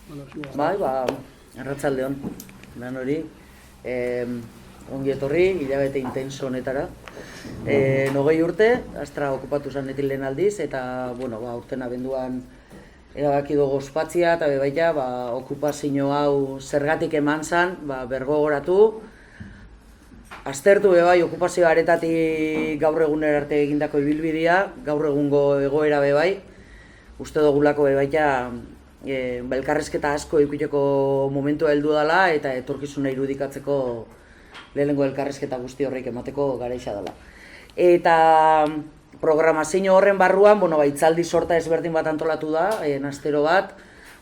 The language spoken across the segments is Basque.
Bai, arratsaldeon, lan hori. Ongi etorri, hilabete intenso honetara. 20 urte, Astra okupatu zanetik lehen aldiz, eta, urten abenduan erabaki dugu ospatzia, eta baita, okupazio hau zergatik eman zan, bergogoratu. Aztertu bai okupazio aretatik gaur egunera arte egindako ibilbidea, gaur egungo egoera bai, uste dugulako baita, elkarrizketa asko eukiteko momentua heldu dela eta etorkizuna irudikatzeko lehenengo elkarrizketa guzti horreik emateko garaixa dela. Eta programazio horren barruan, hitzaldi sorta ezberdin bat antolatu da, astero bat,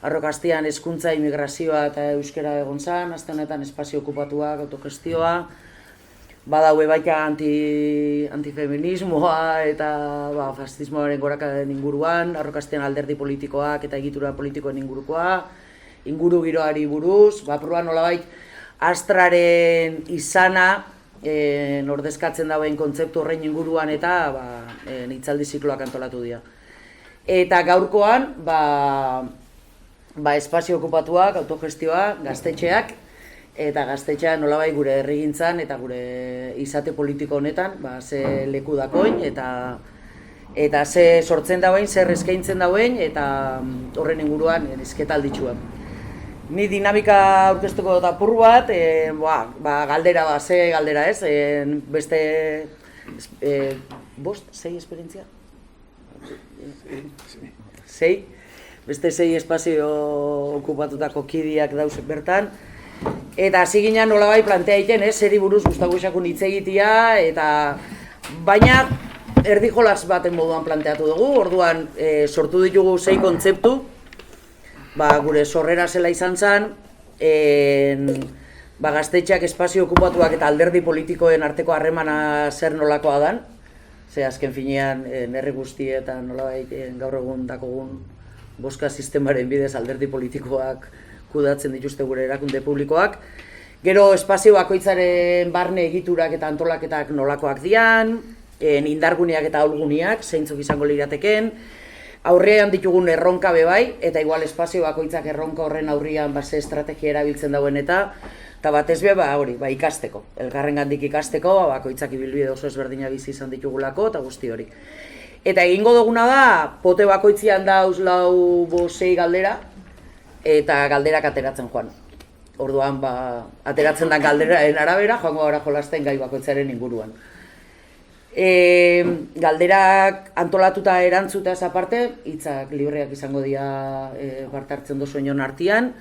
Arrokastian hezkuntza, immigrazioa eta euskara egon zan, aste honetan espazio okupatuak, autogestioa, badaue baita antifeminismoa eta fascismoaren gorakadaren inguruan, Arrokastian alderdi politikoak eta egitura politikoen ingurukoa, inguru giroari buruz, proban nolabait Astraren izana ordezkatzen dauen kontzeptu horrein inguruan eta hitzaldi zikloak antolatu dira. Eta gaurkoan, espazio okupatuak, autogestioa, gaztetxeak, eta gaztetxean nolabait gure herrigintzan eta gure izate politiko honetan, ze leku dakoin eta ze sortzen dauen, zer eskaintzen dauen eta horren inguruan erizketalditxuan. Ni dinamika aurkeztuko dut apur bat, galdera, ze galdera ez, beste, sei esperientzia? Sei? Beste 6 espazio okupatutako kidiak dauz bertan. Eta hasi ginen nolabait plantea egiten, zeri buruz Gustavo Uxakun hitz egitea, baina erdi jolas baten moduan planteatu dugu, orduan sortu ditugu 6 kontzeptu, gure sorrera zela izan zen, gaztetxeak espazio okupatuak eta alderdi politikoen arteko harremana zer nolakoa dan, ze azken finean herri guztietan nolabait gaur egun dakogun boska sistemaren bidez alderdi politikoak kudatzen dituzte gure erakunde publikoak. Gero espazio bakoitzaren barne egiturak eta antolaketak nolakoak dian, indarguneak eta ahulguneak, zeintzuk izango lirateken, aurrean ditugun erronka bai, eta igual espazio bakoitzak erronka horren aurrian ze estrategia erabiltzen dauen eta batez ikasteko, elkarrengandik ikasteko, bakoitzak ibilbide oso ezberdina bizi izan ditugulako eta guzti hori. Eta egingo duguna da, pote bakoitzian dauz 4-6 galdera, eta galderak ateratzen joan. Orduan, ateratzen da galderaren arabera, joango gara jolasten gai bakoitzaren inguruan. Galderak antolatuta erantzutaz aparte, hitzak libreak izango dira parte hartzen duzuen jon artean,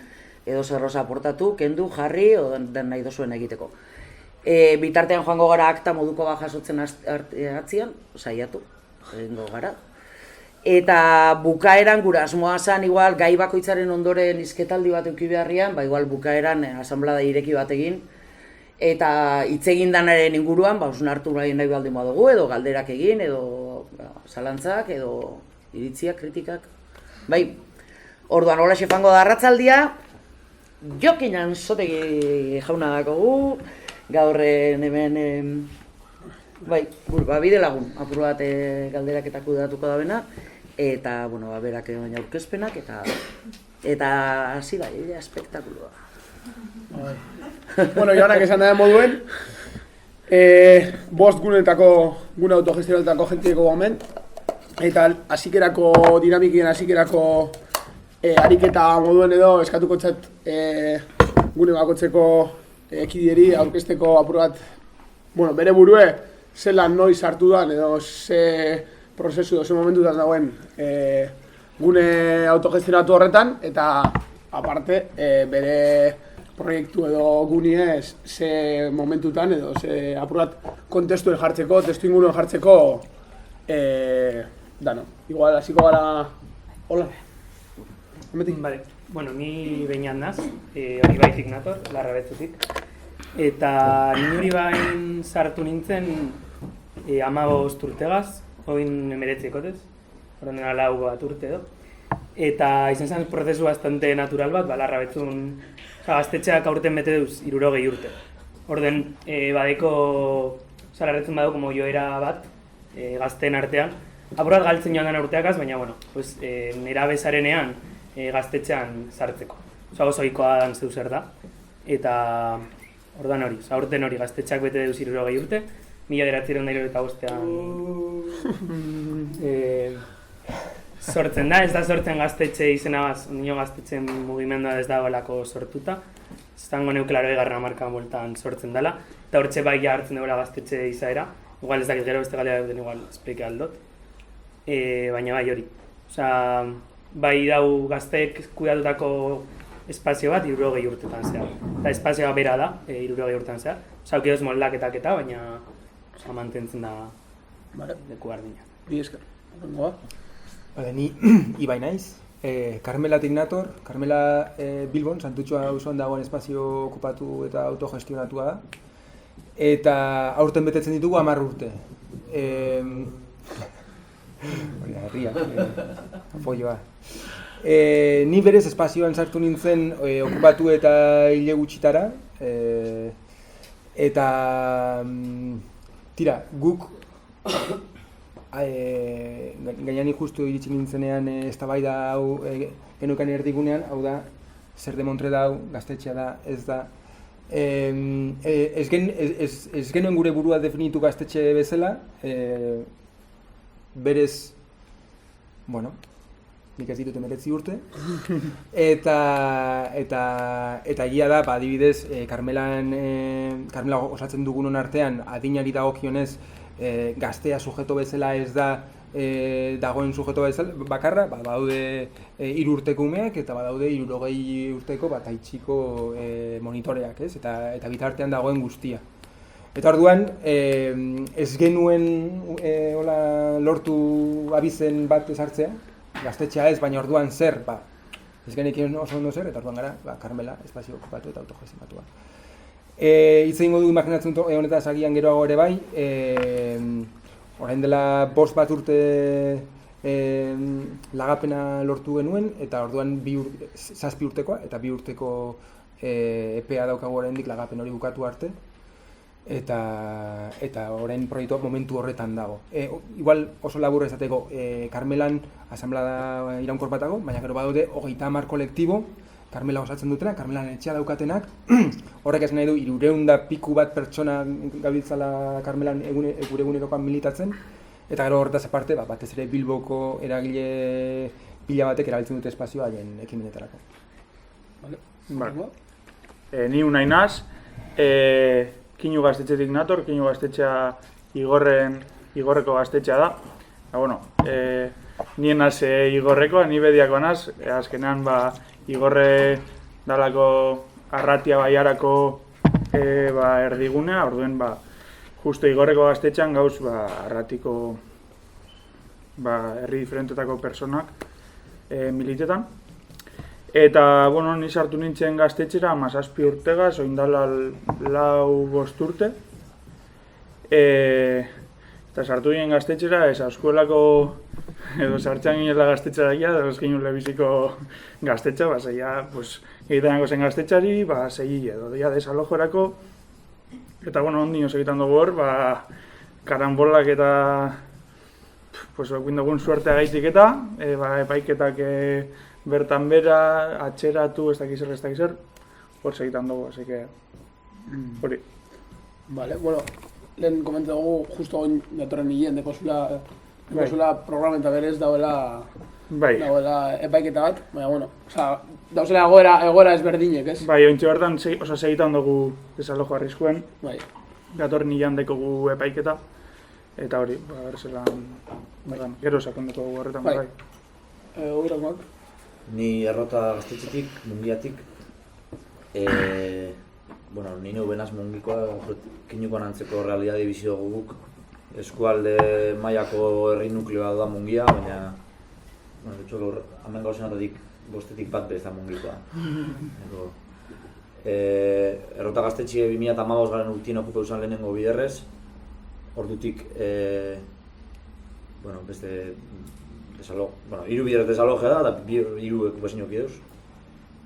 edo zerroza aportatu, kendu, jarri, edo nahi duzuen egiteko. Bitartean joango gara akta moduko jasotzen atzian, saiatu, egingo gara. Eta bukaeran gura asmoa zan, igual, gai bakoitzaren ondoren izketaldi bat euki beharrian, igual bukaeran asanblada ireki bat egin, eta hitz egin danaren inguruan, osnartu nahi baldin badugu, edo galderak egin, edo zalantzak, edo iritziak, kritikak. Orduan, hola xefango da arratzaldia, jokinan zotegi jauna dakogu, gaurren hemen, bide lagun, apur bat galderak eta kudatuko da bena, eta, berak baina aurkezpenak, eta hasi da, espektakuloa. Joanak esan da moduen, 5 gune autogestionatako jentieko gomen, eta hasikerako dinamikien hasikerako ariketa moduen edo eskatuko txat gune bakotzeko ekidieri aurkezteko apur bat, bere burue, zelan noiz hartu dan edo ze prozesu edo ze momentutan dagoen gune autogestionatu horretan, eta aparte bere proiektu edo guniez ze momentutan edo ze apurat kontestuen jartzeko, testu inguruen jartzeko dano. Igual, hasiko gara... Hola. Vale. Ni behinan naz, hori baizik nator, Larrabetzutik. Eta ni hori bain sartu nintzen 15 urtegaz, oin 19 ekotez, horren dena 4 bat urte edo. Eta izan zen prozesu bastante natural bat, Larrabetzun gaztetxeak aurten bete duz 60 urte. Orden, badeko, Larrabetzun badu como joera bat, gazteen artean. Apurat galtzen joan den urteakaz, baina, nera bezarenean gaztetxean sartzeko. oso ohikoa dan zeu zer da. Eta ordan hori, aurten hori gaztetxeak bete deuz 60 urte, 1985ean sortzen da, ez da sortzen gaztetxe izena nio gaztetxen mugimendua ez dagoelako sortuta. Zango neuke 80. hamarkadan bueltan sortzen dela, eta hortxe bai hartzen duela gaztetxe izaera. Igual ez dakit gero beste galea duten igual esplike aldot. Baina bai hori. Osea, bai dau gazteek kudeatutako espazio bat 60 urtetan zehar. Eta espazioa bera da, 60 urtetan zehar. Osea, aukidoz moldaketak eta, baina mantentzen da leku berdina. Bi esker. Horrengoa. Vale, ni Ibai naiz. Karmelatik nator. Karmela Bilbon, Santutxoa auzoan dagoen espazio okupatu eta autogestionatua da. Eta aurten betetzen ditugu 10 urte. Hori da, herria, apoioa. Ni berez espazioan sartu nintzen okupatu eta hile gutxitara. Eta tira, guk gainean justu iritsi nintzenean eztabaida hau geneukan erdigunean, hau da, zer demontre da hau, gaztetxea da, ez da. Ez genuen gure burua definitu gaztetxe bezala, berez, bueno, nik ez ditut 19 urte, eta egia da, adibidez, Karmela osatzen dugunon artean, adinari dagokionez, gaztea sujeto bezala ez da dagoen sujeto bezala bakarra, badaude 3 urteko umeak eta badaude 60 urteko taitxiko monitoreak, ez? Eta bitartean dagoen guztia. Eta orduan, ez genuen lortu abizen bat ezartzea, gaztetxea ez, baina orduan zer, ez genekien oso ondo zer, eta orduan gara, Karmela, espazio okupatu eta autogestionatua. Hitz egingo du imaginatzen honetaz agian geroago ere bai, orain dela 5 urte lagapena lortu genuen, eta orduan 7 urtekoa, eta 2 urteko EPEA daukagu oraindik lagapen hori bukatu arte, eta orain proiektua momentu horretan dago. Igual oso labur esateko, Karmelan asanblada iraunkor bat dago, baina gero badaude 30 kolektibo, Karmela osatzen dutena, Karmelan etxea daukatenak, horrek esan nahi du 300 piku bat pertsona gabiltzala Karmelan gure egunerokoan militatzen, eta gero horretaz aparte, batez ere Bilboko eragile pila batek erabiltzen dute espazioa haien ekimenetarako. Vale. Ni unai naz, Kinu gaztetxetik nator, Kinu gaztetxea Igorreko gaztetxea da. Nien naz Igorrekoa, ni bediako naz, azkenean Igorre dalako arratia baiarako erdigunea, orduen justo Igorreko gaztetxean gauz arratiko herri diferentetako personak militetan. Eta, ni sartu nintzen gaztetxera 17 urtegaz, oindala 4-5 urte. Eta sartu ginen gaztetxera, eskuelako edo sartxan ginela gaztetxera edo ez ginen lebiziko gaztetxa, zeia, egitenako zen gaztetxari, segi edo, desalojorako. Eta, ondino segitan dugu hor, karambolak eta guindogun suertea gaitik eta, epaiketak bertan bera, atxeratu, ez dakiz zer, hor segitan dugu, así que, hori. Vale, lehen komentu dugu, justo oin datorren hilean dekozula programen eta berez dauela epaiketa bat, baina, dauzela egoera ezberdinek, ez? Bai, ointxe bertan, segitan dugu desalojo arriskuen, datorren hilean dekogu epaiketa, eta hori, berzelan, gero sakondeko dugu horretan, bai. Oirakoak? Ni errota gaztetxetik, mungiatik, ni neu benaz mungikoa, Kinukoan antzeko realidade bizio guk, eskualde mailako herri nukleoa da mungia, baina, hemen gauzenatatik 5 bat bez da mungikoa. Errota gaztetxe 2015 garen urtien okupeu zan lehenengo biderrez, ordutik, beste hiru biderrez desaloge da, eta hiru okupazioak edoz.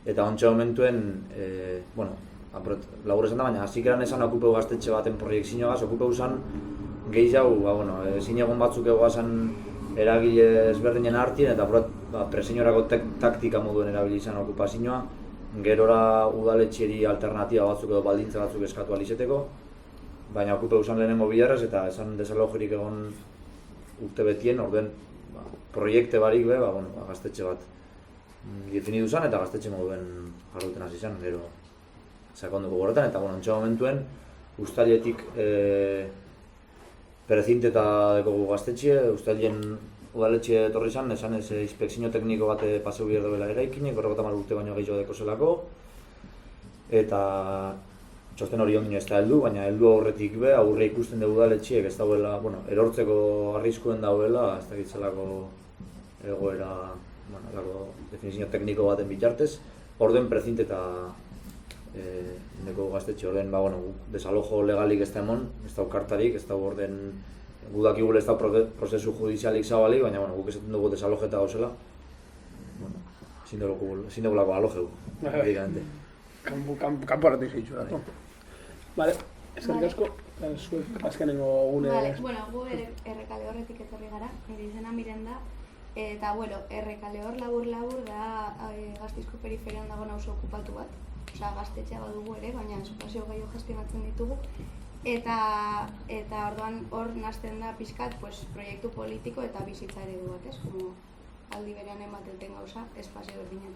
Eta ontsa momentuen, labur esan da, baina hasikeran esan okupeu gaztetxe baten proiektzioagaz, okupeu zan gehiago, zinegon batzuk egoazan eragile ezberdinen artien, eta presionerako taktika moduen erabili izan okupazioa, gerora udaletxeri alternatiba batzuk edo baldintza batzuk eskatu alizeteko, baina okupe usan lehenengo bilarrez eta esan desalojerik egon urte betien, orduen proiekte barik be, gaztetxe bat definidu zen eta gaztetxe moduen jarruten hasi zen, gero sakonduko gorretan, eta ontsa momentuen Uztailetik perezinte eta dekogu gaztetxe, Uztailien udaletxe etorri zen, esan ez inspekzio tekniko bat paseu bier dobela eraikinek, 40 urte baino gehiago deko zelako, eta txosten hori ondino ez da heldu, baina heldu aurretik be, aurre ikusten dugu udaletxeek ez dauela, erortzeko arriskuen dauela, ez da gitzelako egoera, definizio tekniko baten bitartez, orduen prezinte eta neko gaztetxe horren, desalojo legalik ez da emon, ez da ukartarik, ez da orden gudakigule ez da prozesu judizialik zabalik, baina guk esaten dugu desalojeta gauzela, ezin dugulako alojeu, evidente. Kampo haratu izitzu dato. Vale, eskerrik asko, zuek azkenengo gune... Bueno, gu Errekale horretik etorri gara, nire izena Miranda, eta Errekale hor labur da Gasteizko periferian dago auzo okupatu bat. Osea, gaztetxea badugu ere, baina espazio gehiago gestionatzen ditugu. Eta orduan hor nazten da pixkat proiektu politiko eta bizitza eredu bat, ez? Como aldi berean ematen gauza, espazio berdinen.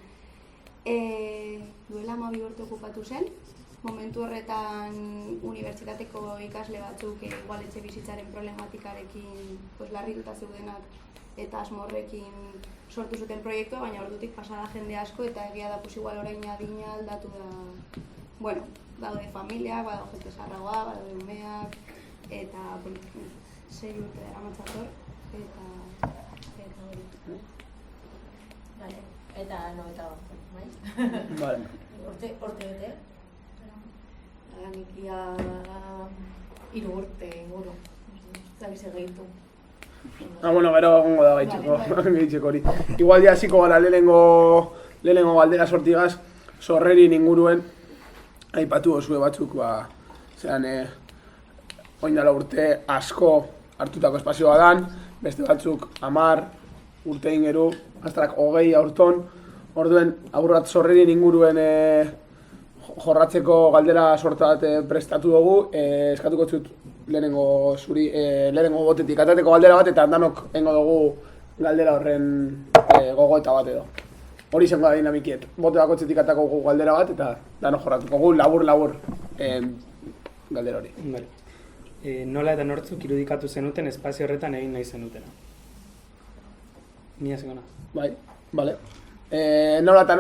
Duela 12 urte okupatu zen, momentu horretan unibertsitateko ikasle batzuk igual etxe bizitzaren problematikarekin larrituta zeudenak eta asmorrekin sortu zuten proiektua, baina ordutik pasada jende asko eta egia da igual orain adina aldatu da, bueno, daude familiak, badaude jete zarragoa, badaude umeak, eta 6 urte dara matzator, eta hori. Vale, eta eta bai? Vale. Urte bete? Nik ia 3 urte inguru, zabize gehitu. Bueno, gero egongo da gaitzeko hori. Igual ja hasiko gara lehenengo galdera sortigaz, Sorrerin inguruen aipatu osue batzuk, zean oin dela urte asko hartutako espazioa dan, beste batzuk 10 urte ingeru, aztarak 20 aurton, orduen aburrat Sorrerin inguruen jorratzeko galdera sorta bat prestatu dugu, eskatuko zut lehenengo botetik atateko galdera bat eta danok engo dugu galdera horren gogoeta bat edo. Hori izango da dinamikiet. Bote bakotzetik atako gu galdera bat eta danok jorratuko gu labur galdera hori. Nola eta nortzuk irudikatu zenuten espazio horretan egin nahi zenutena? Ni hasiko naiz. Bai, bale. Nola eta,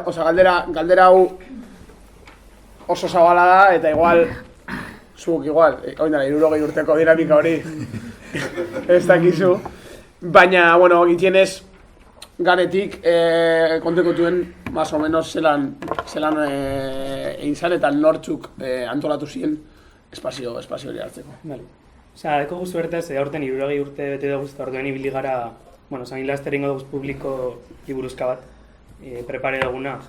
galdera hau oso zabala da eta igual zuk igual, oin dara, 60 urteko dinamika hori ez dakizu. Baina, gitienez, ganetik kontekotuen más o menos zelan egin zan eta nortzuk antolatu ziren espazio hori hartzeko. Osea, deko guztu bertez, aurten 60 urte bete dugu eta orduen ibili gara, zain laster ingo dugu publiko liburuzka bat, prepare duguna,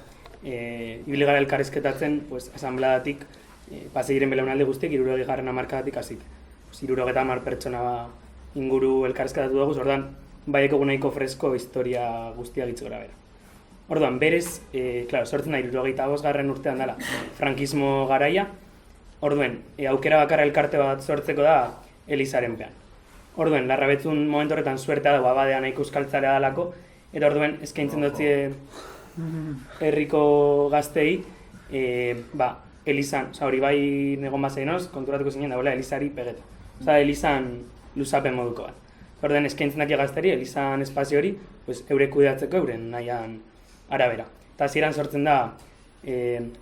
ibili gara elkarrizketatzen, asanbladatik, pasegiren belaunalde guztiek 60. hamarkadatik hasik. 70 pertsona inguru elkarrizketatu dugu, orduan baieko nahiko fresko historia guztia gitzu gara bera. Orduan, berez, sortzen da 75. urtean dela frankismo garaia, orduen, aukera bakarra elkarte bat sortzeko da Elizaren pean. Orduen, Larrabetzun momentu horretan suertea da abadea nahiko euskaltzarea dalako, eta orduen, eskaintzen dutzi herriko gaztei, Elizan, hori bai negon bazainoz, konturatuko zinen dagoela Elizari pegeta. Elizan luzapen moduko bat. Orden eskaintzen daki gazteri, Elizan espazio hori, eure kudeatzeko euren nahian arabera. Eta hasieran sortzen da,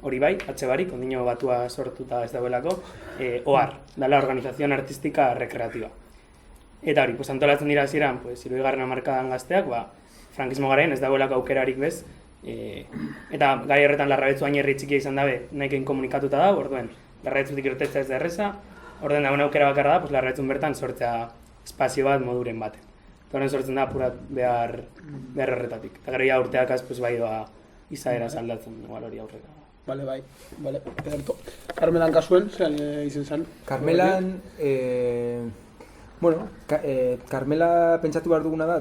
hori bai, Atxebarik, ondino batua sortuta ez dagoelako, OAR, dala Organización Artística Recreativa. Eta hori, antolatzen dira hasieran, 60. hamarkadan gazteak, frankismo garaien ez dagoelako aukerarik bez, eta gai horretan Larrabetzu hain herri txikia izan dabe nahikein komunikatuta da, orduen Larrabetzutik irtetza ez da erreza, orduen dagoen aukera bakarra da, Larrabetzun bertan sortzea espazio bat moduren baten. Eta horren sortzen da apurat behar horretatik. Eta gero urteakaz bai doa izaera saldatzen, hori aurrera. Bai, ederto. Carmelan kasuen, zean izen zen? Carmelan, Carmela pentsatu behar duguna da,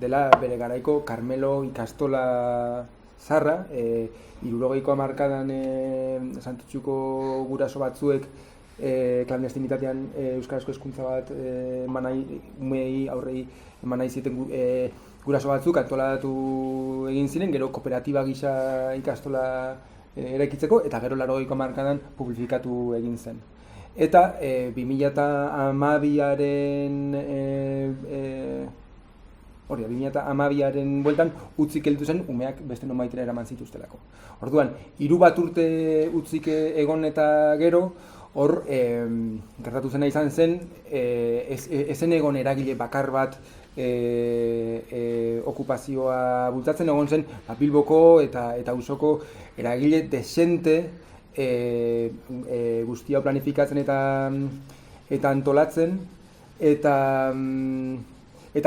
dela bere garaiko Carmelo ikastola zarra, 60ko hamarkadan Santutxuko guraso batzuek klandestinitatean euskarazko hezkuntza bat umei aurrei eman nahi zieten guraso batzuk antolatu egin ziren, gero kooperatiba gisa ikastola eraikitzeko, eta gero 80ko hamarkadan publifikatu egin zen. Eta 2012aren bueltan utzik heldu zen umeak beste nonbaitera eraman zituztelako. Orduan, 3 bat urte utzik egon eta gero, hor, gertatu zena izan zen, ezen egon eragile bakar bat okupazioa bultzatzen, egon zen Bilboko eta auzoko eragile desente guztia planificatzen eta antolatzen, eta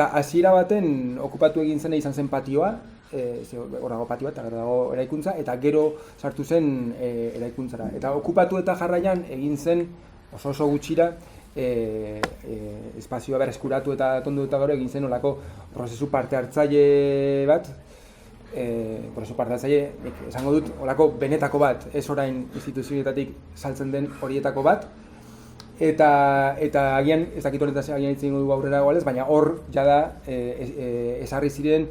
hasiera baten okupatu egin zena izan zen patioa, hor dago patioa eta gero dago eraikuntza, eta gero sartu zen eraikuntzara. Eta okupatu eta jarraian egin zen oso gutxira espazioa berreskuratu eta tondu eta gero egin zen olako prozesu parte hartzaile bat, prozesu parte hartzaile, esango dut, olako benetako bat, ez orain instituzioetatik saltzen den horietako bat, eta agian, ez dakit honetaz agian itzen dugu aurrera goalez, baina hor jada ezarri ziren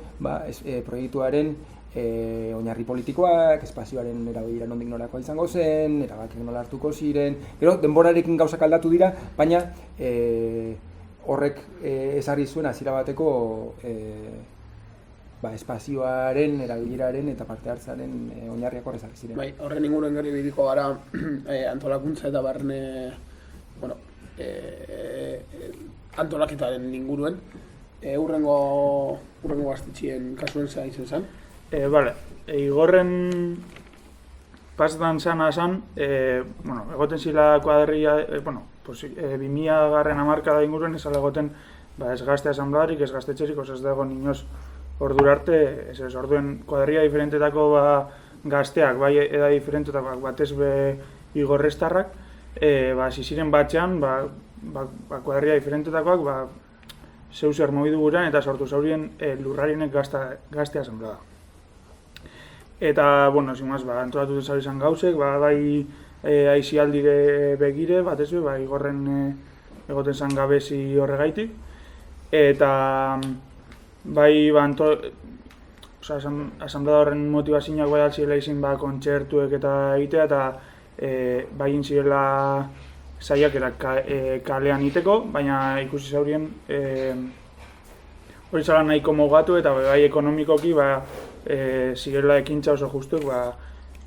proiektuaren oinarri politikoak, espazioaren erabilera nondik norakoa izango zen, erabakiak nola hartuko ziren, gero denborarekin gauzak aldatu dira, baina horrek ezarri zuen hasiera bateko espazioaren, erabileraren eta parte hartzaren oinarriak hor ezarri ziren. Bai, horren inguruan gari bidiko gara antolakuntza eta barne antolaketaren inguruen. Urrengo gaztetxien kasuen zea izan zen? Igorren pasetan zan, egoten zila kuadrilla, 2000 hamarkada inguruen ezala egoten ez gazte asanbladarik, ez gaztetxerik, ez dago inoz ordura arte, ez orduen kuadrilla diferentetako gazteak, bai eda diferentetakoak, batez be igorrestarrak, ziren batxean, kuadrilla diferentetakoak, zeu-zer mobidu gurean eta sortu zaurien lurrarienek gazte asanblada. Eta, antolatu zau izan gauzek, bai aizialdire begire, batez be, igorren egoten zan gabezi horregaitik. Eta, bai, asanblada horren motivazioak bai altzirela izin kontzertuek eta egitea, eta bai intzirela saiakera kalean iteko, baina ikusi zaurien hori zala nahiko mogatu eta bai ekonomikoki zirela ekintza oso justuek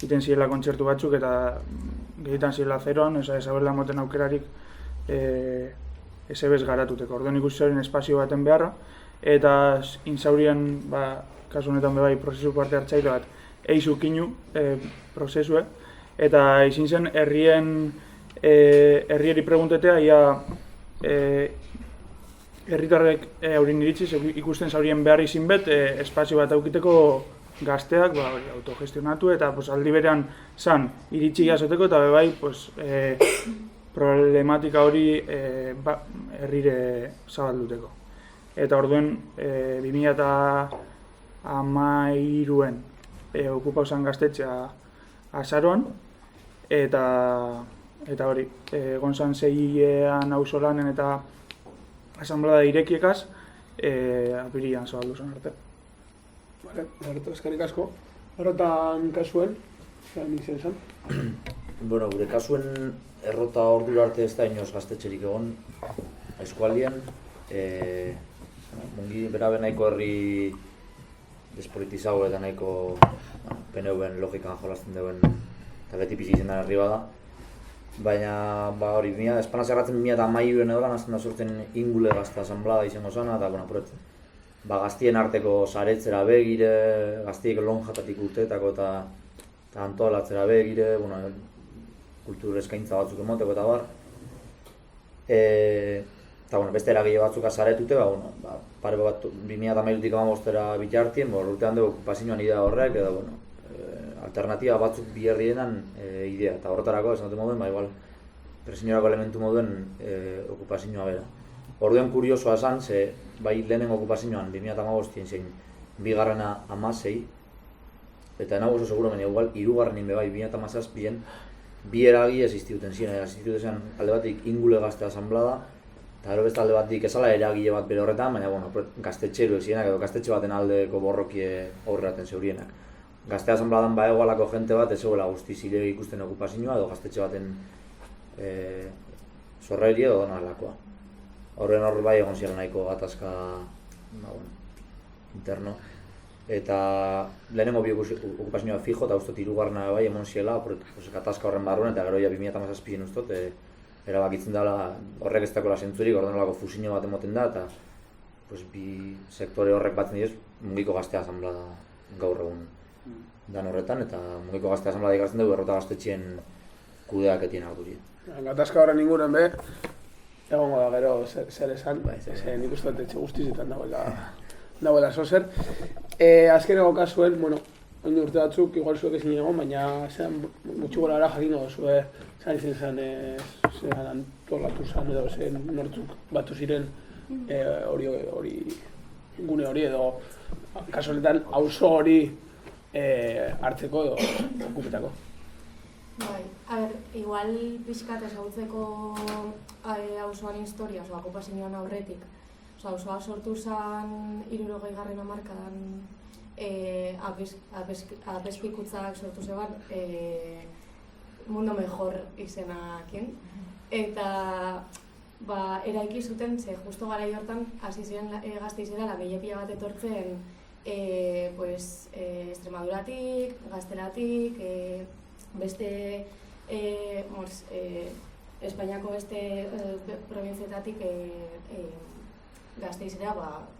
iten zirela kontzertu batzuk eta gehitan zirela zeroan, ezabela moten aukerarik ezebez garatuteko. Orduan ikusi zaurien espazio baten beharra eta inzaurien, kasu honetan bai prozesu parte hartzaile bat eizukinu prozesue eta izin zen herrieri preguntetea ia herritarrek haurin iritziz ikusten zaurien behar izin bet espazio bat aukiteko gazteak autogestionatu eta aldi berean zan iritsi jasoteko eta bai problematika hori herrire zabalduteko. Eta orduen 2013an okupau zan gaztetxea azaroan eta hori, egon zan 6 auzolanen eta asanblada irekiekaz, apirian zabaldu zen arte. Berto, eskerrik asko. Errotan kasuen, zelan izan zen? Gure kasuen errota ordura arte ez da inoz gaztetxerik egon eskualdian. Mungi berabe nahiko herri despolitizau eta nahiko PNV-en logikan jolazten duen eta beti pizitzen den herri bada. Baina hori, espanaz erratzen 2012 edo lan azten da sortzen ingule gazta asanblada izango zana eta gaztien arteko saretzera begire, gaztiek lonjatatik urteetako eta antolatzera begire, kultur eskaintza batzuk emoteko eta bar. Eta beste eragile batzuk azaretute, pare bat 2013tik 2015 bitartien, urtean dugu okupazioan idea horrek, edo alternatiba batzuk bi herrienan idea, eta horretarako esan dute moduen, igual presioniorako elementu moduen okupazioa bera. Orduan kuriosoa esan, ze bai lehenen okupazioan 2015 zein bigarrena 16, eta nago oso seguro, baina igual, hirugarrenin bebai, 2017-en, bi eragi existiuten ziren, existiuten alde batik ingule gazte asamblada, eta gero beste alde batik ezala eragile bat bere horretan, baina bueno, gaztetxeroek zirenak edo gaztetxe baten aldeko borrokie aurreraten zeurienak. Gazte asanbladan baegoalako jente bat, ez zegoela guzti zilegi ikusten okupazioa edo gaztetxe baten zorreri edo donalakoa. Horren hor bai egon ziren nahiko gatazka interno. Eta lehenengo bi okupazioa fijo eta ustot hirugarrena bai emon ziela gatazka horren barruan eta gero ja 2017en ustot erabakitzen dela horrek ez dakola zentzurik, ordenolako fusiño bat emoten da eta bi sektore horrek batzen dira Mungiko Gazte Asanblada gaur egun dan horretan eta Mungiko Gazte Asanblada ikasten dugu errota gaztetxeen kudeaketien arguri. Gatazka horren inguruan be, egongo da gero zer esan, nik uste dut etxe guztizetan dagoela zozer. Azkeneko kasuen, oin urte batzuk, igual zuek ezin egon, baina gutxi gora gara jakingo duzue, zan izan zen, zelan antolatu zen edo zen nortzuk batu ziren gune hori edo kasu honetan auzo hori hartzeko edo okupetako. Bai, igual pixkat ezagutzeko auzoan historia, okupazioan aurretik. Auzoa sortu zen 60. hamarkadan apezpikutzak sortu zeban Mundo Mejor izenakin. Eta eraiki zuten, ze justo garai hortan hasi ziren Gasteizera langile pila bat etortzen Extremaduratik, Gaztelatik, beste Espainiako beste probintzietatik Gasteizera,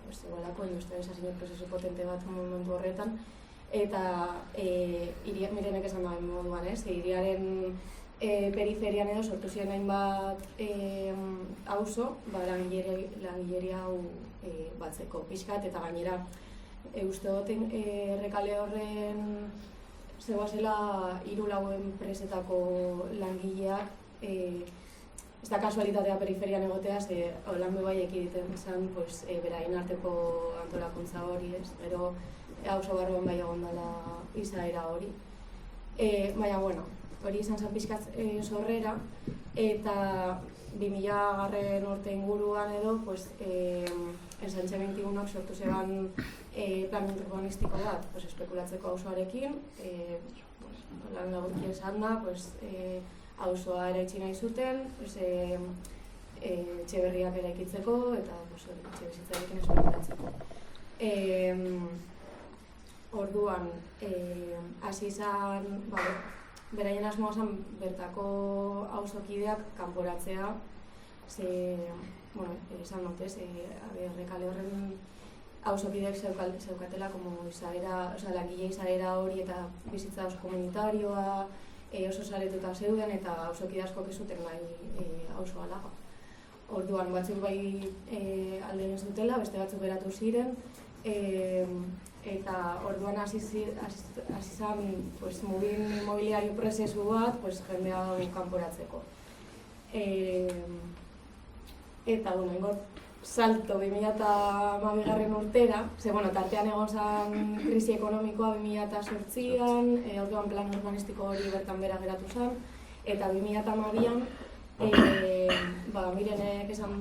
zegoelako industrializazio prozesu potente bat momentu horretan, eta Mirenek esan da moduan, hiriaren periferian edo sortu ziren hainbat auzo, langileria hau batzeko pixkat, eta gainera uste dut errekale horren zegoazela 3-4 enpresetako langileak ez da kasualitatea periferian egotea, ze holan bebai ekiditen zen beraien arteko antolakuntza hori, gero auzo barruan bai egon dela izaera hori. Baina, hori izan zen pixkat sorrera, eta 2000 urte inguruan edo, Ensanche 21ak sortu zeban plan urbanistiko bat, espekulatzeko auzoarekin, lan laburki esan da, auzoa eraitsi nahi zuten, etxe berriak eraikitzeko eta etxe bizitzarekin espekulatzeko. Orduan, hasi izan, beraien asmoa zen bertako auzokideak kanporatzea, esan dut, errekale horren auzokideak zeukatela langile izaera hori eta bizitza oso komunitarioa, oso saretuta zeuden eta auzokide askok ez zuten nahi auzoa laga. Orduan batzuk bai alde ez dutela, beste batzuk geratu ziren, eta orduan hasi zen mugin immobiliario prozesu bat jendea kanporatzeko. Eta, ingor, salto 2012 urtera, tartean egon zen krisi ekonomikoa 2008an, orduan plan urbanistiko hori bertan bera geratu zen, eta 2012an, Mirenek esan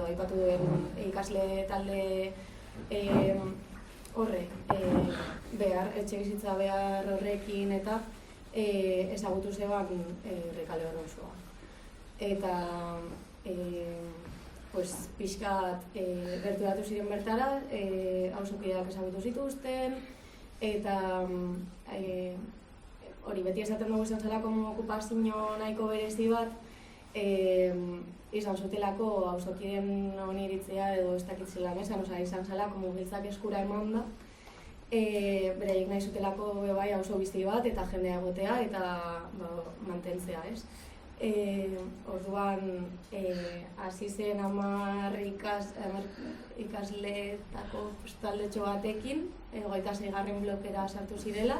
aipatu duen ikasle talde etxe bizitza behar horrekin eta ezagutu zeban errekale hor osoa. Eta pixkat gerturatu ziren bertara, auzokideak ezagutu zituzten, eta hori beti esaten dugu izan zelako okupazio nahiko berezi bat, izan zutelako auzokideen oniritzea edo ez dakit zelan esan, izan zelako mugiltzak eskura eman da, beraiek nahi zutelako bai auzo bizi bat eta jendea egotea eta mantentzea, ez? Orduan, hasi zen 10 ikasleetako taldetxo batekin, 26. blokera sartu zirela,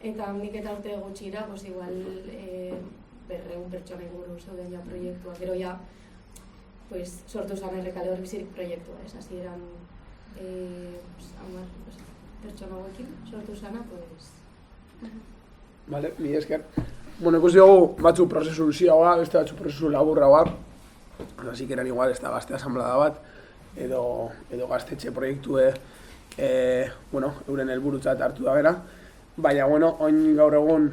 eta handik eta urte gutxira, igual 200 pertsona inguru zeuden ja proiektua, gero ja sortu zen errekale hor bizirik proiektua, ez? Hasi eran pertsona hauekin sortu zana, pues... Vale, mi esker. Bueno, ikusi dugu batzuk prozesu luziagoa, beste batzuk prozesu laburragoa. Así que eran igual, ez da gazte asamblada bat, edo gaztetxe proiektue, bueno, euren helburutzat hartu da bera. Baina, bueno, oin gaur egun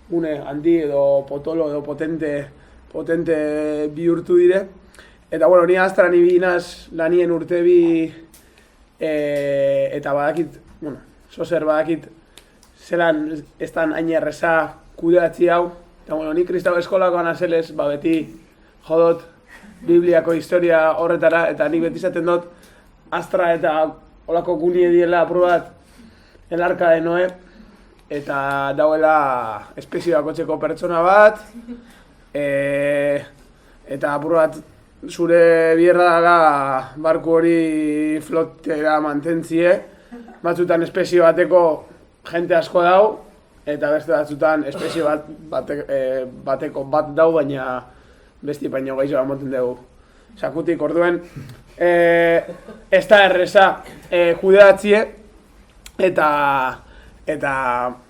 gune handi edo potolo edo potente bihurtu dire. Eta, bueno, ni Astran ibinaz lanien urtebi eta badakit, bueno, zozer badakit zelan ez dan hain erreza kudeatzi hau. Eta, bueno, ni kristau eskolakoan azelez, beti jodot Bibliako historia horretara, eta nik beti izaten dut Astra eta olako gunie diela apur bat el arka de Noe, eta dauela espezio bakotzeko pertsona bat, eta apur bat zure bierra dela barku hori flotera mantentzie, batzutan espezio bateko jente asko dau, eta beste batzutan espezio bateko bat dau, baina besti baino gaixo moten dugu sakutik, orduen ez da erreza kudeatzie eta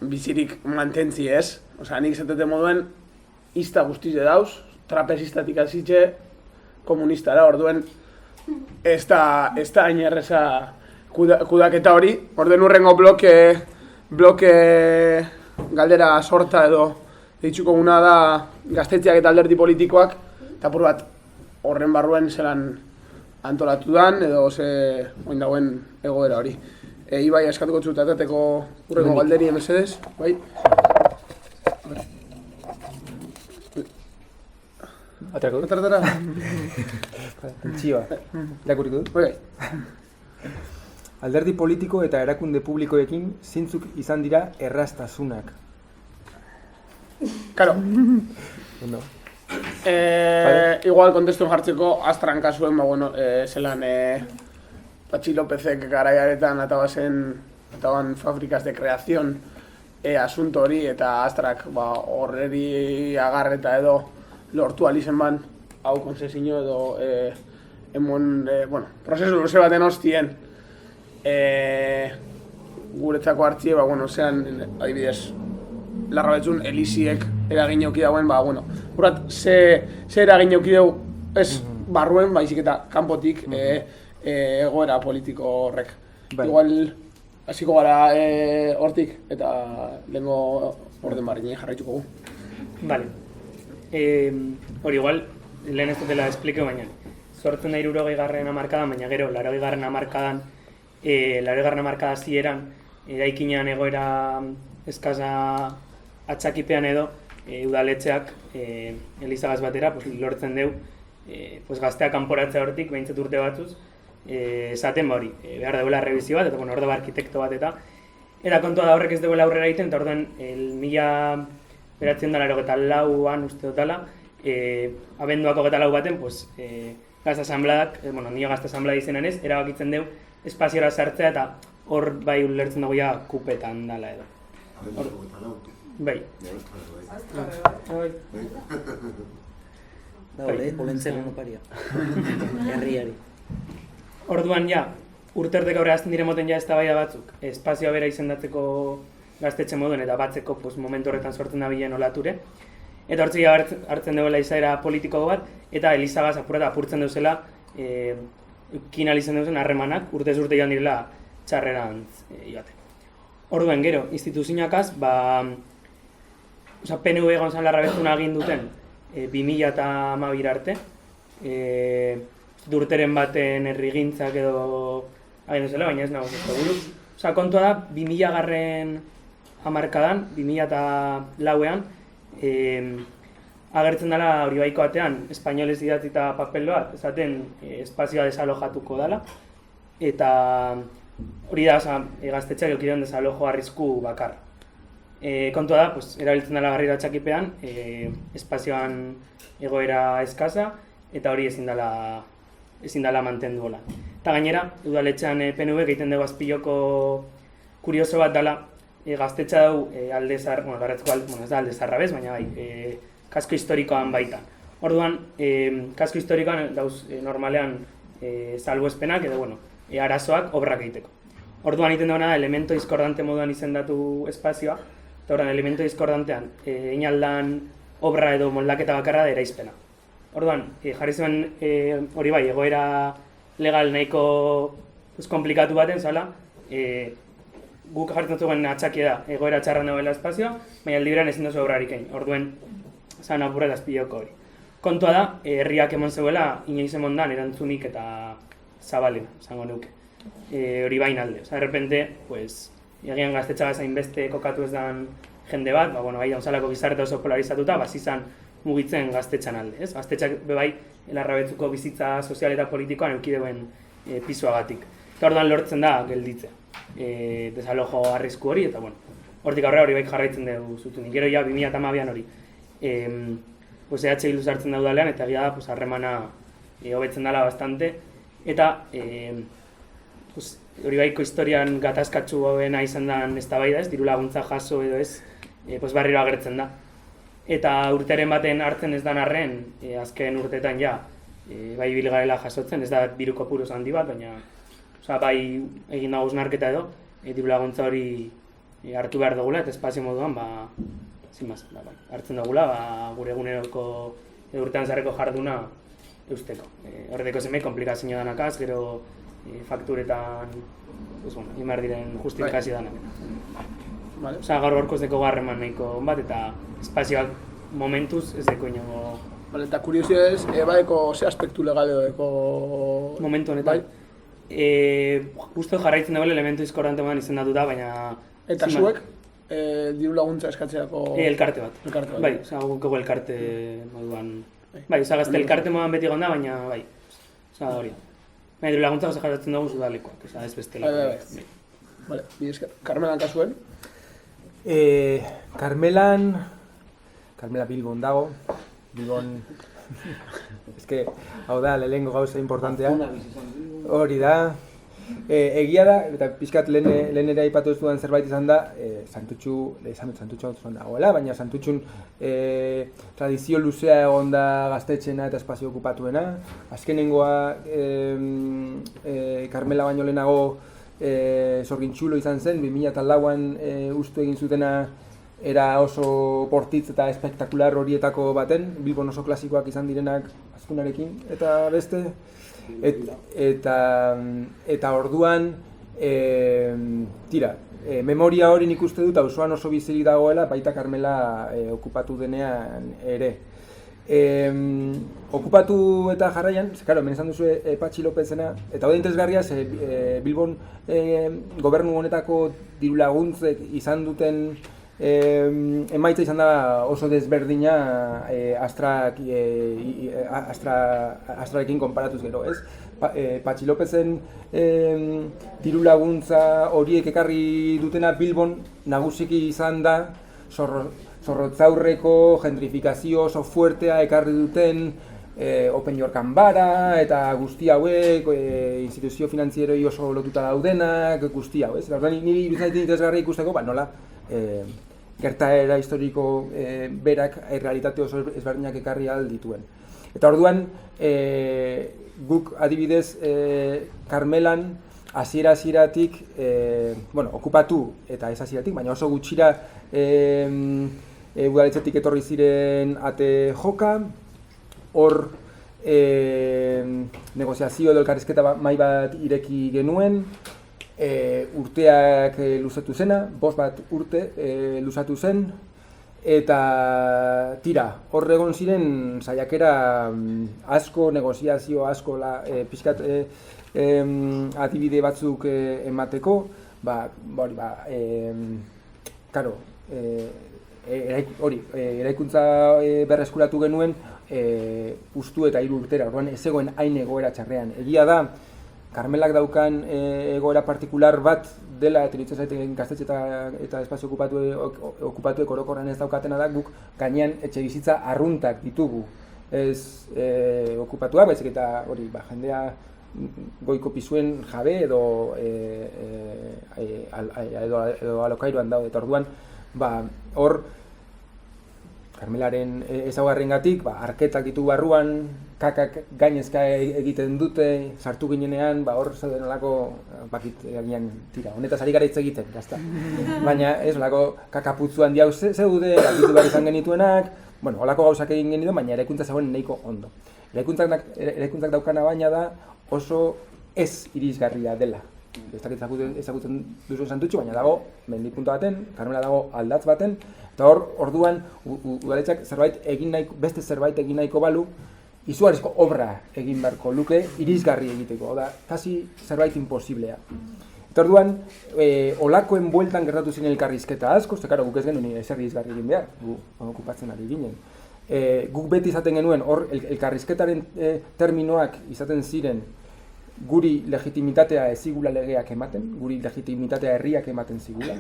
bizirik mantentzi ez. Osea, nik zatete moduen ista guztize dauz, trapesistatik azitxe komunistara, orduen ez da hain erreza kudaketa hori. Orduen urrengo bloke galdera sorta edo ditxuko guna da gaztetxeak eta alderdi politikoak, eta apur bat horren barruen zelan antolatu dan, edo ze oin dagoen egoera hori. Ibai, eskatuko txutatateko urrengo galderi mesedez, bai? Atartara? Txioa, irakuriko dut? Bai. Alderdi politiko eta erakunde publikoekin zintzuk izan dira erraztasunak. Karo. Ondo. Igual kontestuen jartzeko Astran kasuen, zelan Patxi Lópezek garaiaretan ataban fabrikas de creación asunto hori, eta Astrak horreri agarreta edo lortu alizen ban hau konsesino edo prozesu luze baten hostien guretzako hartzie, zean adibidez larra betzun Eliziek eragin euki dauen, urat ze eragin euki dau ez barruen, baizik eta kanpotik egoera politiko horrek. Igual, hasiko gara hortik, eta lehenko orden barri jarraituko gu. Vale. Hori igual, lehen ez dutela explike, baina sortzen da 60. hamarkadan, baina gero 80. hamarkadan, 80. hamarkada zieran, eraikinean egoera eskasa atxakipean edo, udaletxeak Elizagaz batera lortzen deu gazteak kanporatzea hortik, behintzat urte batzuz, esaten hori, behar dauela revizio bat, eta hor dago arkitekto bat eta kontua da horrek ez duela aurrera egiten, eta orduan 1994an uste dutala, abenduak 24 baten, gazte asambladak, nio gazte asamblada izenan ez, erabakitzen deu espaziora sartzea, eta hor bai ulertzen dugu ja kupetan dala edo. Bai. Da, olentzen paria. Herriari. Orduan ja, urtertek aurre azten dire moten ja eztabaida batzuk, espazioa bera izendatzeko gaztetxe moduen eta batzeko momentu horretan sortzen da bilen olature. Eta hortzik hartzen duela izaera politiko bat, eta Elizagaz apurtzen duzela, kinal izan duzen harremanak, urtez urte joan direla txarrerantz joate. Orduan gero, instituzioakaz, PNV Gonzalo Larrabetzun agin duten 2012 arte, durteren baten herrigintzak edo agin duzela, baina ez nago seguru. Kontua da, 2000. hamarkadan, 2004an, agertzen dela hori baiko batean, espainolez idatzita papel bat, esaten espazioa desalojatuko dela, eta hori da, gaztetxeak eukidean desalojo arrisku bakar. Kontua da, erabiltzen dela garrira txakipean, espazioan egoera eskasa, eta hori ezin dela mantendu hola. Eta gainera, udaletxean PNV egiten dugu azpiloko kurioso bat dela, gaztetxa dugu Aldezar, ez da Aldezarra bez, baina bai, kasko historikoan baita. Orduan, kasko historikoan dauz normalean salbuespenak edo arazoak obrak egiteko. Orduan egiten dauna elemento diskordante moduan izendatu espazioa, eta orduan elemento diskordantean inaldan obra edo moldaketa bakarra da eraizpena. Orduan, jarri zuen hori bai, egoera legal nahiko komplikatu baten, zala, guk jartzen zuen atxakia da, egoera txarra nagoela espazioa, baina aldiberan ezin duzu obrarik egin. Orduen, zan apurra azpiloko hori. Kontua da, herriak emon zeuela, inoiz emon dan, erantzunik eta zabalena, zango nuke. Hori bain alde. Osa, errepente, pues, egian gaztetxa gazain beste kokatu ez dan jende bat, bai, dauzalako gizarte oso polarizatuta, izan mugitzen gaztetxan alde, ez? Gaztetxak bebai, Larrabetzuko bizitza sozial eta politikoan eukideuen pisuagatik. Eta orduan lortzen da gelditzea. Desalojo arrisku hori, eta bueno, hortik aurrera hori bai jarraitzen dugu zutunik. Gero ja, 2012an hori, EH Bildu sartzen da udalean, eta egia da, harremana hobetzen dela bastante, eta hori baiko historian gatazkatsu hobena izan den eztabaida, ez, diru laguntza jaso edo ez, barriro agertzen da. Eta urteren baten hartzen ez dan arren, azken urteetan ja, bai bilgarela jasotzen, ez da diru kopuru handi bat, baina bai egin dago hausnarketa edo, diru laguntza hori hartu behar dugula, eta espazio moduan, hartzen dugula, gure eguneroko urtean zarreko jarduna eusteko. Horreteko zemei komplikazio danakaz, gero fakturetan imar diren justifikazio danak. Gaur gorkoz deko garreman nahiko bat, eta espazioak momentuz ez deko inago... Eta kuriosidez, badeko ze aspektu legal edo deko... Momentu honetan. Justo jarraitzen dagoela elementu diskorrante modan izendatuta, baina... Eta zuek, diru laguntza eskatzeako... Elkarte bat. Bai, gukego elkarte moduan... Bai, gazte elkarte moduan beti gonda, baina bai. Hori. Diru laguntza gauza jarratzen dugu zudalekoak, ez bestela. Vale, bidezker. Carmelan kasuen? Carmela Bilbon dago. Bilbon... hau da, lehengo gauza importantea. Hori da. Egia da, eta pixkat lehen ere aipatu ez dudan zerbait izan da, Santutxu hau zuen dagoela, baina Santutxun tradizio luzea egon da gaztetxena eta espazio okupatuena. Azkenengoa Carmela baino lehenago Sorgintxulo izan zen, 2004an ustu egin zutena era oso portitz eta espektakular horietako baten, Bilbon oso klasikoak izan direnak Azkunarekin eta beste. Eta orduan, memoria hori nik uste dut auzoan oso bizirik dagoela, baita Carmela okupatu denean ere. Okupatu eta jarraian, hemen esan duzu Patxi Lopezena, eta hori interesgarria, Bilbon gobernu honetako diru laguntzek izan duten emaitza izan da oso desberdina Astrarekin konparatuz gero, ez? Patxi Lopezen diru laguntza horiek ekarri dutena Bilbon nagusiki izan da zorrotzaurreko gentrifikazio oso fuertea ekarri duten Open York Ganbara eta guzti hauek, instituzio finantzieroi oso lotuta daudenak, guzti hau, ez? Niri iruditzen interesgarria ikusteko, nola gertaera historiko berak realitate oso ezberdinak ekarri ahal dituen. Eta orduan, guk adibidez Carmelan hasieratik, okupatu eta ez hasieratik, baina oso gutxira udaletxetik etorri ziren ate joka, hor negoziazio edo elkarrizketa mahai bat ireki genuen, urteak luzatu zena, 5 urte luzatu zen, eta hor egon ziren saiakera asko, negoziazio asko, pixkat adibide batzuk emateko, eraikuntza berreskuratu genuen ustu eta 3 urtera, orduan ez egoen hain egoera txarrean. Egia da, Carmelak daukan egoera partikular bat dela, eta iruditzen zaiten gaztetxe eta espazio okupatuek orokorrean ez daukatena da, guk gainean etxe bizitza arruntak ditugu. Ez okupatua, baizik eta jendea goiko pisuen jabe edo alokairuan daude, eta orduan hor Karmelaren ezaugarriengatik, arketak ditu barruan, kakak gainezka egiten dute, sartu ginenean, hor zeuden olako, bakit egian, tira, honetaz ari gara hitz egiten, jazta. Baina ez, olako kakaputzu handi hau zeude, akitu behar izan genituenak, olako gauzak egin genituen, baina eraikuntza zegoen nahiko ondo. Eraikuntzak daukana baina da oso ez irisgarria dela. Ez dakit ezagutzen duzuen santutxu, baina dago mendipuntu baten, Karmela dago aldatz baten, eta orduan udaletxeak beste zerbait egin nahiko balu, izugarrizko obra egin beharko luke irisgarri egiteko, da, kasi zerbait imposiblea. Eta orduan, olakoen bueltan gertatu ziren elkarrizketa asko, ze karo, guk ez genuen ezer irisgarri egin behar, gu okupatzen ari ginen. Guk beti izaten genuen, hor, elkarrizketaren terminoak izaten ziren, guri legitimitatea ezigula legeak ematen, guri legitimitatea herriak ematen zigula,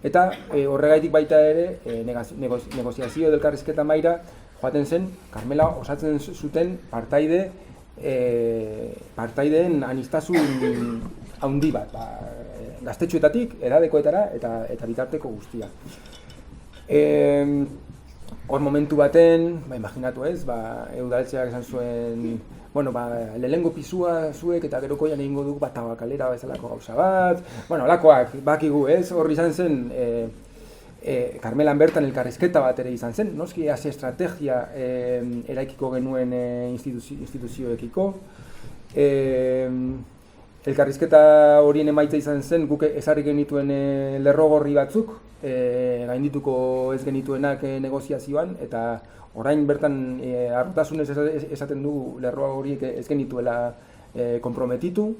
eta horregaitik baita ere negoziazio elkarrizketa maira joaten zen, Karmela osatzen zuten partaideen aniztasun handi bat, gaztetxoetatik, edadekoetara eta bitarteko guztia. Hor momentu baten, imaginatu ez, udaletxeak esan zuen, lehenengo pisua zuek eta gerokoian egingo dugu tabakalera bezalako gauza bat, olakoak bakigu ez, hor izan zen, Karmelan bertan elkarrizketa bat ere izan zen, noski hasi estrategia eraikiko genuen instituzioekiko. Elkarrizketa horien emaitza izan zen, guk ezarri genituen lerrogorri batzuk, gaindituko ez genituenak negoziazioan, eta orain bertan harrotasunez esaten dugu lerroa horiek ez genituela konprometitu.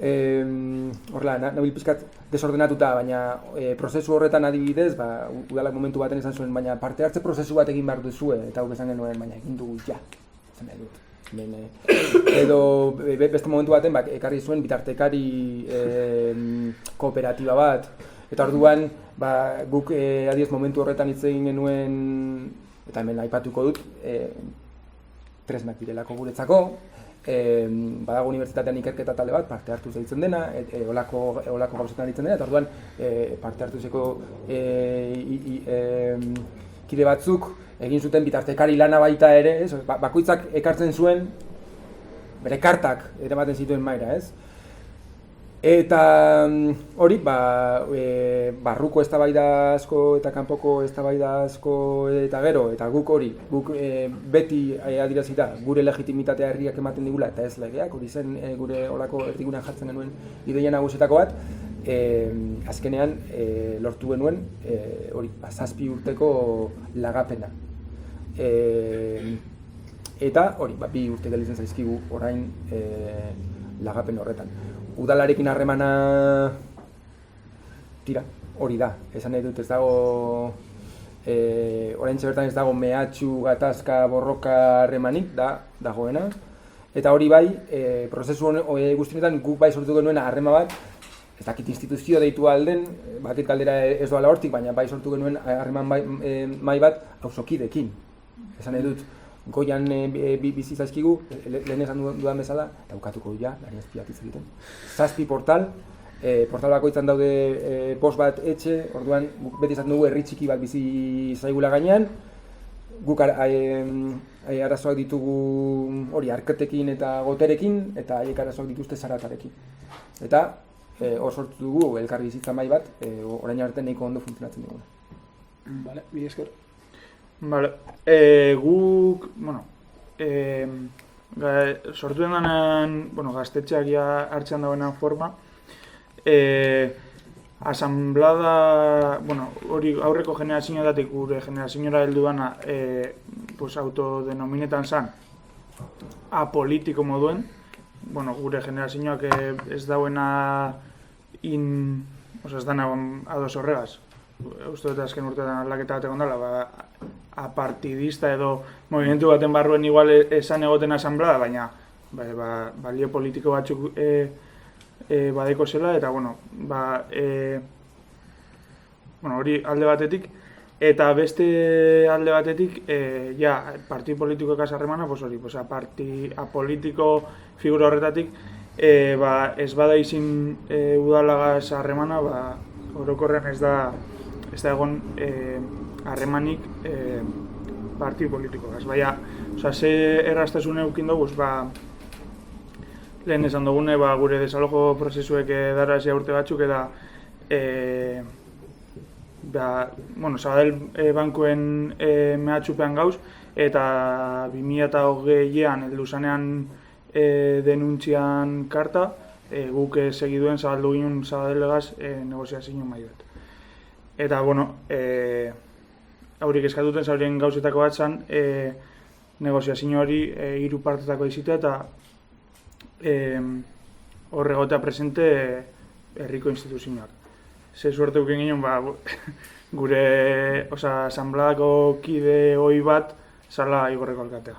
Horrela, nabil pizkat desordenatuta, baina prozesu horretan adibidez, udalak momentu baten esan zuen, baina parte hartze prozesu bat egin behar duzue, eta hau esan genuen, baina egin dugu ja, esan nahi dut. Edo beste momentu baten ekarri zuen bitartekari kooperatiba bat, eta orduan guk adiez momentu horretan hitz egin genuen, eta hemen aipatuko dut, tresnak direlako guretzako, badago unibertsitatean ikerketa talde bat, parte hartu zeitzen dena, olako gauzetan ditzen dena, eta orduan parte hartuzeko kide batzuk egin zuten bitartekari lana baita ere, bakoitzak ekartzen zuen bere kartak eramaten zituen maira, ez? Eta hori, barruko eztabaida asko eta kanpoko eztabaida asko eta gero, eta guk beti adierazita gure legitimitatea herriak ematen digula eta ez legeak, hori zen gure olako erdigunean jartzen genuen ideia nagusietako bat, azkenean lortu genuen hori 7 urteko lagapena. Eta hori, 2 urte gelditzen zaizkigu orain lagapen horretan. Udalarekin harremana tira, hori da, esan nahi dut ez dago oraintxe bertan ez dago mehatxu, gatazka, borroka harremanik dagoena, eta hori bai, prozesu guztietan guk bai sortu genuen harrema bat, ez dakit instituzio deitu alden, bakit galdera ez doala hortik, baina bai sortu genuen harreman mai bat auzokideekin, esan nahi dut. Goian bizi zaizkigu, lehen esan dudan bezala, eta bukatuko ja, lari azpiak hitz egiten. 7 portal bakoitzan daude post bat etxe, orduan beti esaten dugu herri txiki bat bizi zaigula gainean, guk arazoak ditugu hori arketekin eta goterekin, eta haiek arazoak dituzte zaratarekin. Eta hor sortu dugu elkarri bizitza mai bat, orain arte nahiko ondo funtzionatzen duguna. Vale, mi esker. Vale, guk, sortu denan, gaztetxeak ja hartzean dagoenan forma, asamblada, hori aurreko generazioetatik gure generazioera heldu dana, autodenominetan zan, apolitiko moduen, gure generazioak ez dauena ez dana ados horregaz. Uste dut azken urteetan aldaketa bat egon dela, apartidista edo movimentu baten barruen igual esan egoten asamblada, baina balio politiko batzuk badeko zela, eta hori alde batetik, eta beste alde batetik, partidu politikoek azarremana, apolitiko figura horretatik, ez bada izin udalagaz harremana, orokorren ez da ez da egon harremanik partidu politikoaz. Baina, ze erraztasun eukin dugu, lehen esan dugune, gure desalojo prozesuek darazia urte batzuk, eta Sabadell bankuen mehatxupean gauz, eta 2008an heldu zanean denuntzian karta, guk segiduen zabaldu ginen Sabadellegaz negoziazio mai bat. Eta, haurik eskatuten zaurien gauzetako bat zan, negoziazio hori 3 partetako izitea eta horregotea presente herriko instituzioak. Ze suerte uken ginen, gure asanbladako kide hoi bat zala Igorreko alkatea.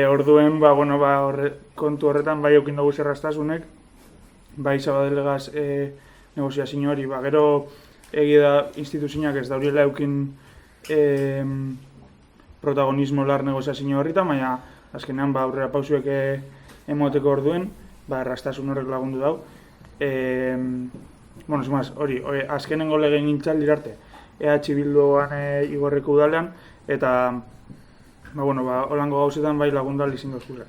Orduen, kontu horretan bai eukin dugu zerrastasunek, bai Sabadellegaz negoziazio hori, gero egia da instituzioak ez dauriela eukin protagonismo lar negoziazio horretan, baina azkenean aurrera pausuek emoteko orduen, errastasun horrek lagundu dau. Hori, azkenengo legeen gintzal dirarte, EH Bilduan Igorreko udalean, eta holango gauzetan bai lagundal izin dozkura.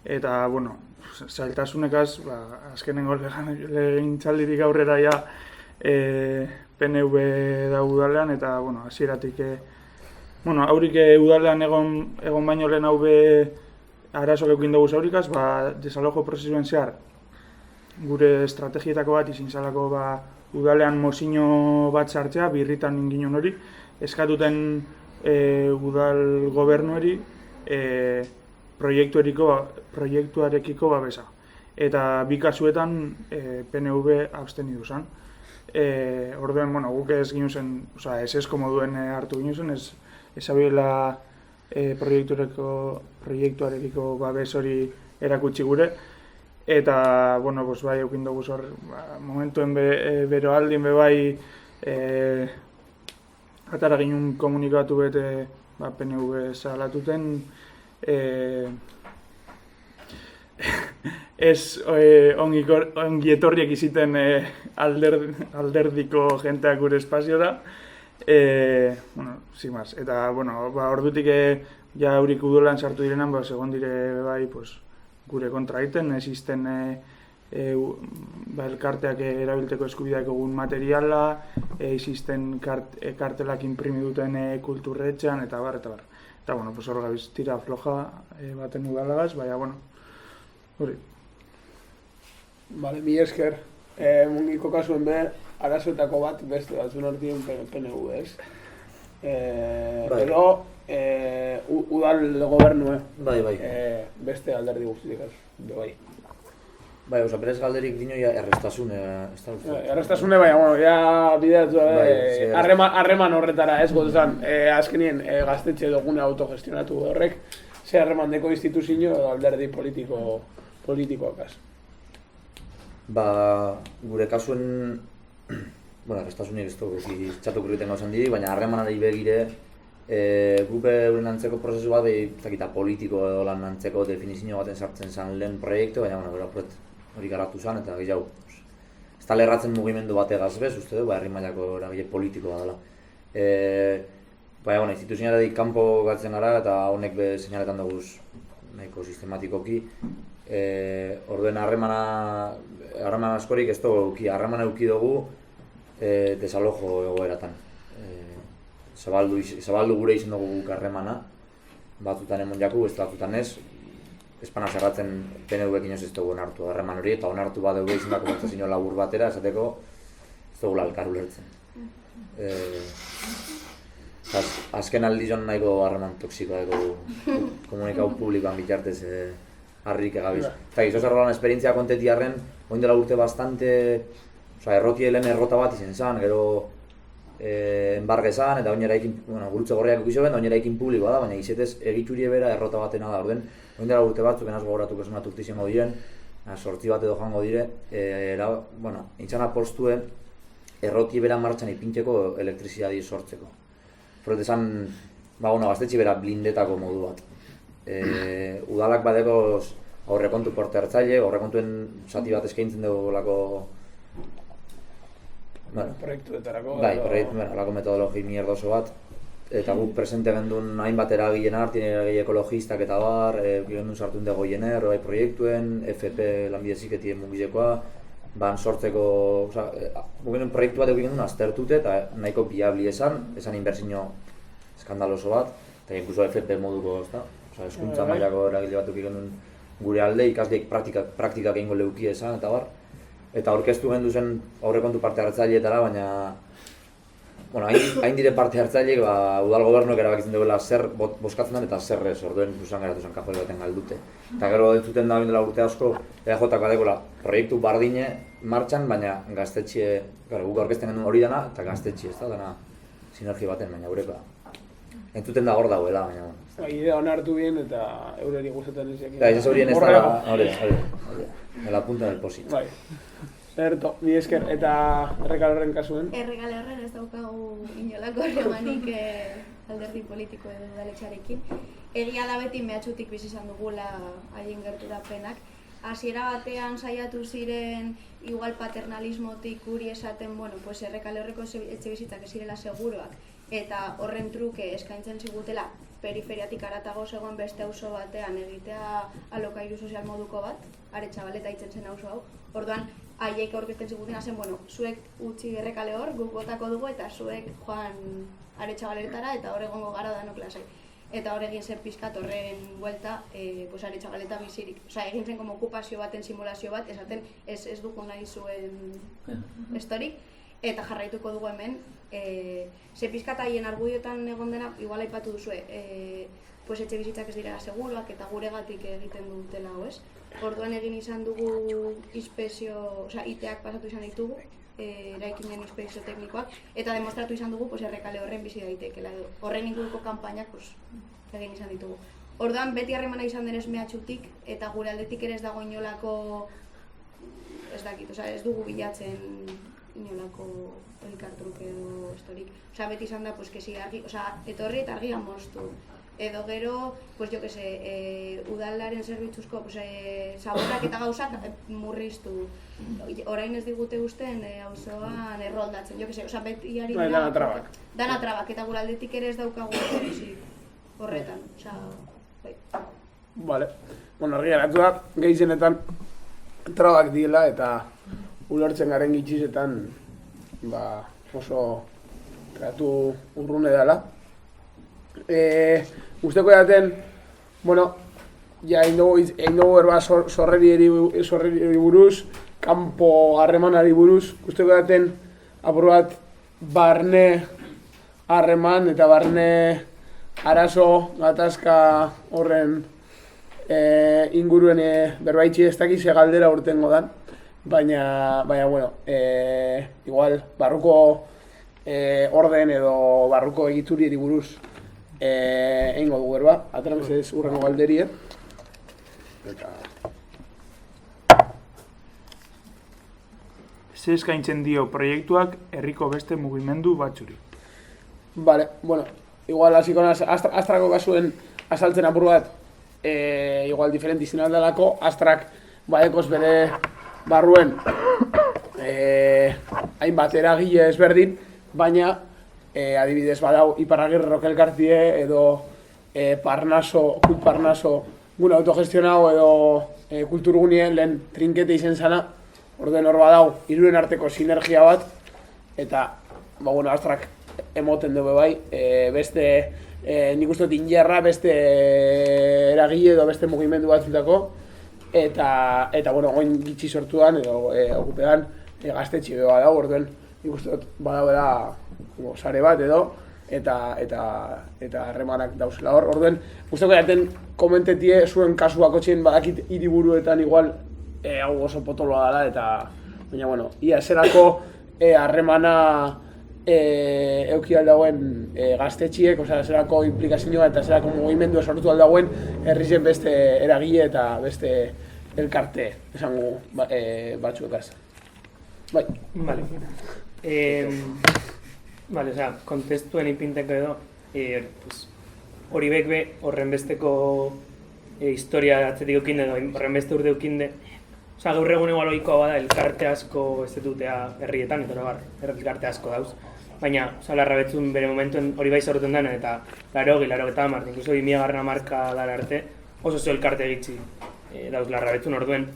Eta, zailtasunekaz, azkenengo legeen gintzaldirik aurrera ja PNV da udalean, eta, hasieratik, haurik udalean egon baino lehen hau arazo leukin dugu zaurikaz, desalojo prozesuen zehar, gure estrategietako bat izin zalako udalean mozino bat sartzea, birritan inginen hori, eskatuten udal gobernuari proiektuarekiko babesa. Eta bi kasuetan PNV abstenidu zen. Orduen, guk ez ginen zen, ez moduen hartu ginen zen, ez abiela proiektuarekiko babes hori erakutsi gure. Eta, bai, eukin dugu zor, momentuen bero aldin bai atara ginen komunikatu bete PNV salatuten ez ongi etorriek iziten alderdiko jenteak gure espaziora. Sin más. Eta, ordutik ja haurik udolan sartu direnan, segon dire bai, gure kontra egiten, existen elkarteak erabilteko eskubideak egun materiala, existen kartelak imprimi duten kulturretxean, eta bar. Eta, hor gabiz tira floja baten udalagaz, baina, hori. Bale, mi esker, mungiko kasuen arazoetako bat beste batzun hortien PNV, ez? Edo, udal gobernue, beste alderdi guztiek, bai. Bai, berez galderik dino errestasune, ez da? Errestasune, ja bideatu harreman horretara, ez gozan, azkenien gaztetxe dugune autogestionatu horrek, ze harreman deko instituzio edo alderdi politikoak az. Gure kasuen, errestasunik ez dugu txatuko egiten gauzan diri, baina harremanari begire gupe euren antzeko prozesu bat, politiko edo lan antzeko definizio baten sartzen zen lehen proiektu, baina hori garatu zen eta gehiago. Ez da lerratzen mugimendu bategaz bez, uste du, herri mailako eragile politikoa dela. Baina, instituzionaletik kanpo galtzen gara eta honek seinaletan dugu nahiko sistematikoki. Orduen harreman askorik ez dugu, harreman euki dugu desalojo egoeratan. Zabaldu gure izan dugu guk harremana, batzutan emon jaku, ez batzutan ez. Espana zerratzen PNV-ekin ez dugu onartu harreman hori, eta onartu bat dugu izan dako kontzazio labur batera, esateko ez dugu lalkar ulertzen. Azken aldi joan nahiko harreman toksikoa dugu komunikau publikoan bitartez harrik egabiz. Eta gizoz errolan esperientzia konteti harren, oin dela urte bastante, erroti helen errota bat izen zan, gero enbarge zan, eta oinera ekin, gurutze gorriak ikusi ben, oinera ekin publikoa da, baina izetez egiturie bera errota batena da, orden. Oin dela urte batzuk, enaz gogoratu personat urte izango diren, sortzi bat edo joango dire, intzana postuen erroti bera martxan ipintzeko elektrizidadi sortzeko. Horret esan, gaztetxe bera blindetako modu bat. Udalak badeko aurrekontu porte hartzaile, aurrekontuen zati bat eskaintzen dugu lako proiektuetarako. Bai, alako metodologi mierda oso bat. Eta guk presente gendun hainbat eragileen artien, eragile ekologistak eta bar, gendun sartun dago jener, bai proiektuen, FP lanbide ziketien mugilekoa, ban sortzeko, guk proiektu bat egin gendun aztertute eta nahiko biabli esan inbertsio eskandaloso bat, eta inkluso FP moduko, eskuntza mailako eragile batuk egin gure alde, ikasleek praktikak egingo leuki esan eta bar. Eta aurkeztu gendu zen aurrekontu parte hartzaileetara, baina hain dire parte hartzaileek udal gobernuak erabakitzen duela zer boskatzen den eta zer ez, orduen usan geratu zen kajoi baten galdute. Eta gero entzuten da bindela urte asko, EAJak badekola proiektu bardine martxan, baina gaztetxe, guk aurkezten genuen hori dana eta gaztetxe, ez da, dana sinergia baten, baina gurepa. Entzuten da hor dagoela, baina. Idea hona hartu bien eta eureri gustatzen ez jakin. Eta ez horien ez da, hori, la punta del posit. Bai. Zerto, ni esker, eta errekalorren kasuen? Errekalorren ez daukagu inolako harremanik alderdi politiko edo udaletxarekin. Egia da beti mehatxutik bizi izan dugula haien gerturapenak. Hasiera batean saiatu ziren igual paternalismotik guri esaten, errekalorreko etxebizitzak ez zirela seguruak eta horren truke eskaintzen zigutela periferiatik haratago zegoen beste auzo batean egitea alokairu sozial moduko bat, Aretxabaleta hitzen zen auzo hau. Orduan, haiek aurkezten zigutena zen, zuek utzi errekale hor, guk botako dugu eta zuek joan Aretxabaletara eta hor egongo gara danok lasai. Eta hor egin zen pizkat horren buelta, Aretxabaleta bizirik. Egin zen okupazio baten simulazio bat, esaten ez dugu nahi zuen estorik, eta jarraituko dugu hemen. Ze pizkat haien argudioetan egon dena, igual aipatu duzue, etxe bizitzak ez dira seguruak eta guregatik egiten dutela, ez? Orduan egin izan dugu inspekzio, ITak pasatu izan ditugu, eraikinen inspekzio teknikoak, eta demostratu izan dugu errekale horren bizi daitekeela edo. Horren inguruko kanpainak egin izan ditugu. Orduan beti harremana izan denez mehatxutik eta gure aldetik ere ez dago inolako, ez dugu bilatzen inolako elkartruk edo estorik. Beti izan da, etorri eta argia moztu. Edo gero, udalaren zerbitzuzko zaborrak eta gauzak murriztu. Orain ez digute guzten auzoan erroldatzen, beti ari dira... Dana trabak. Dana trabak, eta gure aldetik ere ez daukagu horretan. Vale. Argi geratu da, gehienetan trabak diela eta ulertzen garen gitxizetan oso tratu urrune dela. Guzteko jaten, egin dugu erba sorreri buruz, kanpo harremanari buruz, guzteko jaten apur bat barne harreman eta barne arazo gatazka horren inguruen berbaitzi ez dakiz galdera urtengo dan, baina igual barruko orden edo barruko egiturieri buruz egingo dugu erba, atramez ez urrengo galderien. Ze eskaintzen dio proiektuak herriko beste mugimendu batzuri? Vale, igual hasiko naz Astrako kasuen azaltzen apur bat igual diferenti izan aldalako, Astrak badekoz bere barruen hainbat eragile ezberdin, baina adibidez badau Iparragirre Rock Elkartie edo Kult Parnaso gune autogestionau edo kulturgunien lehen trinkete izen zana, orden hor badau hiruren arteko sinergia bat eta Astrak emoten dugu bai, beste nik uste dut injerra beste eragile edo beste mugimendu batzutako eta oin gitxi sortuan edo okupean gaztetxe beha dago, orduen nik uste dut badauela sare bat edo eta harremanak dauzela hor, orduen guztoko jaten komentetie zuen kasuak otxien badakit hiriburuetan igual hau oso potoloa dela eta baina ia zerako harremana euki aldagoen gaztetxiek, zerako implikazioa eta zerako mugimendu sortu aldagoen herrizen beste eragile eta beste elkarte esango batzuekaz. Bai. Vale, kontestuen ipinteko edo hori bekbe horren besteko historia atzetik eukinde edo horren beste urte eukinde gaur egun egual ohikoa bada elkarte asko ez dutea herrietan, eta bar, elkarte asko dauz. Baina, Larrabetzun bere momentuen hori bai sortzen dena, eta 80, inkluso 2000 hamarka dara arte, oso elkarte egitzi dauz Larrabetzun orduen.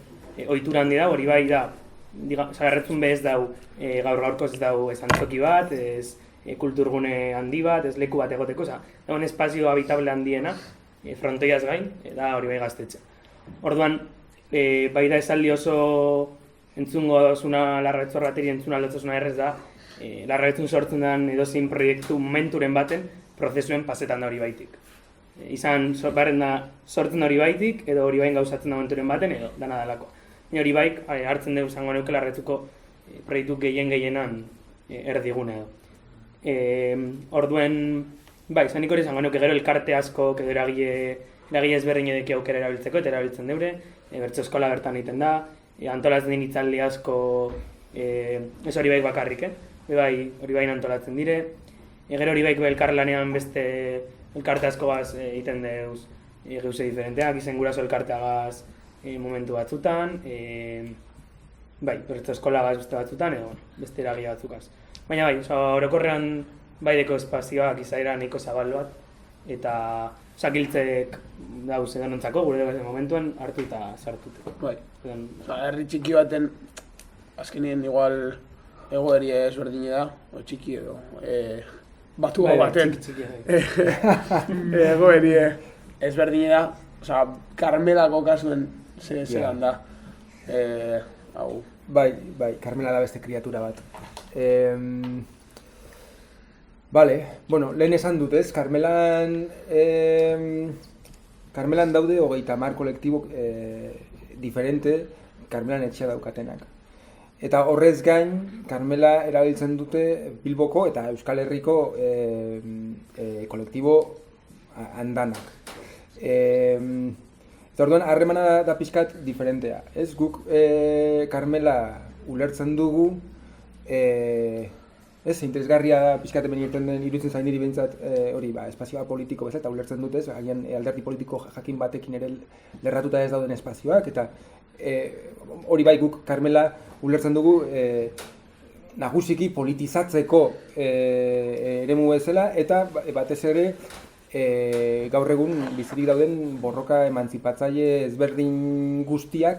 Ohitura handi da, hori bai da, Larrabetzun be ez dau, gaur-gaurkoz ez dau antzoki bat, ez kulturgune handi bat, ez leku bat egoteko, egon espazio habitable handiena, frontoiaz gain, da hori bai Gaztetxe. Orduan, bai da esaldi oso entzungo dozuna Larrabetzu Arrateri entzuna aldatzosuna errez da, Larrabetzun sortzen den edozein proiektu momenturen baten prozesuen pasetan da hori baitik. Izan barren da sortzen da hori baitik, edo hori bain gauzatzen da momenturen baten, edo dana dalako. Hori baik hartzen dugu zango neuke Larrabetzeko proiektu gehienan erdigune edo. Orduen, izan nik hori zango neuke gero elkarte asko, edo eragile ezberdin edeki aukera erabiltzeko, eta erabiltzen deure, bertso eskola bertan egiten da, antolatzen din itzaldi asko, ez hori baik bakarrik, hori bain antolatzen dire, gero hori baik elkarlanean beste elkarte asko gaz egiten deuz geuse diferenteak, izen guraso elkarteagaz momentu batzutan, bertso eskola gaz beste batzutan, edo beste eragile batzukaz. Baina orokorrean baideko espazioak izaera nahiko zabal bat, eta sakiltzek dauz edonontzako, gure dugu momentuen hartu eta sartuteko. Herri txiki baten, azkenien igual egoeri ezberdine da, o txiki edo, batu baten egoeri ezberdine da, Karmelako kasuen zelan da. Bai, Karmela da beste kriatura bat. Lehen esan dut ez, Karmelan daude 30 kolektibo diferente Karmelan etxea daukatenak. Eta horrez gain, Karmela erabiltzen dute Bilboko eta Euskal Herriko kolektibo handanak. Eta orduan, harremana da pixkat diferentea. Ez guk Karmela ulertzen dugu, interesgarria da pixkat hemen iruditzen zain niri behintzat hori espazioa politiko bezala, eta ulertzen dut ez, agian alderdi politiko jakin batekin ere lerratuta ez dauden espazioak, eta hori bai guk Karmela ulertzen dugu nagusiki politizatzeko eremu bezala, eta batez ere gaur egun bizirik dauden borroka emantzipatzaile ezberdin guztiak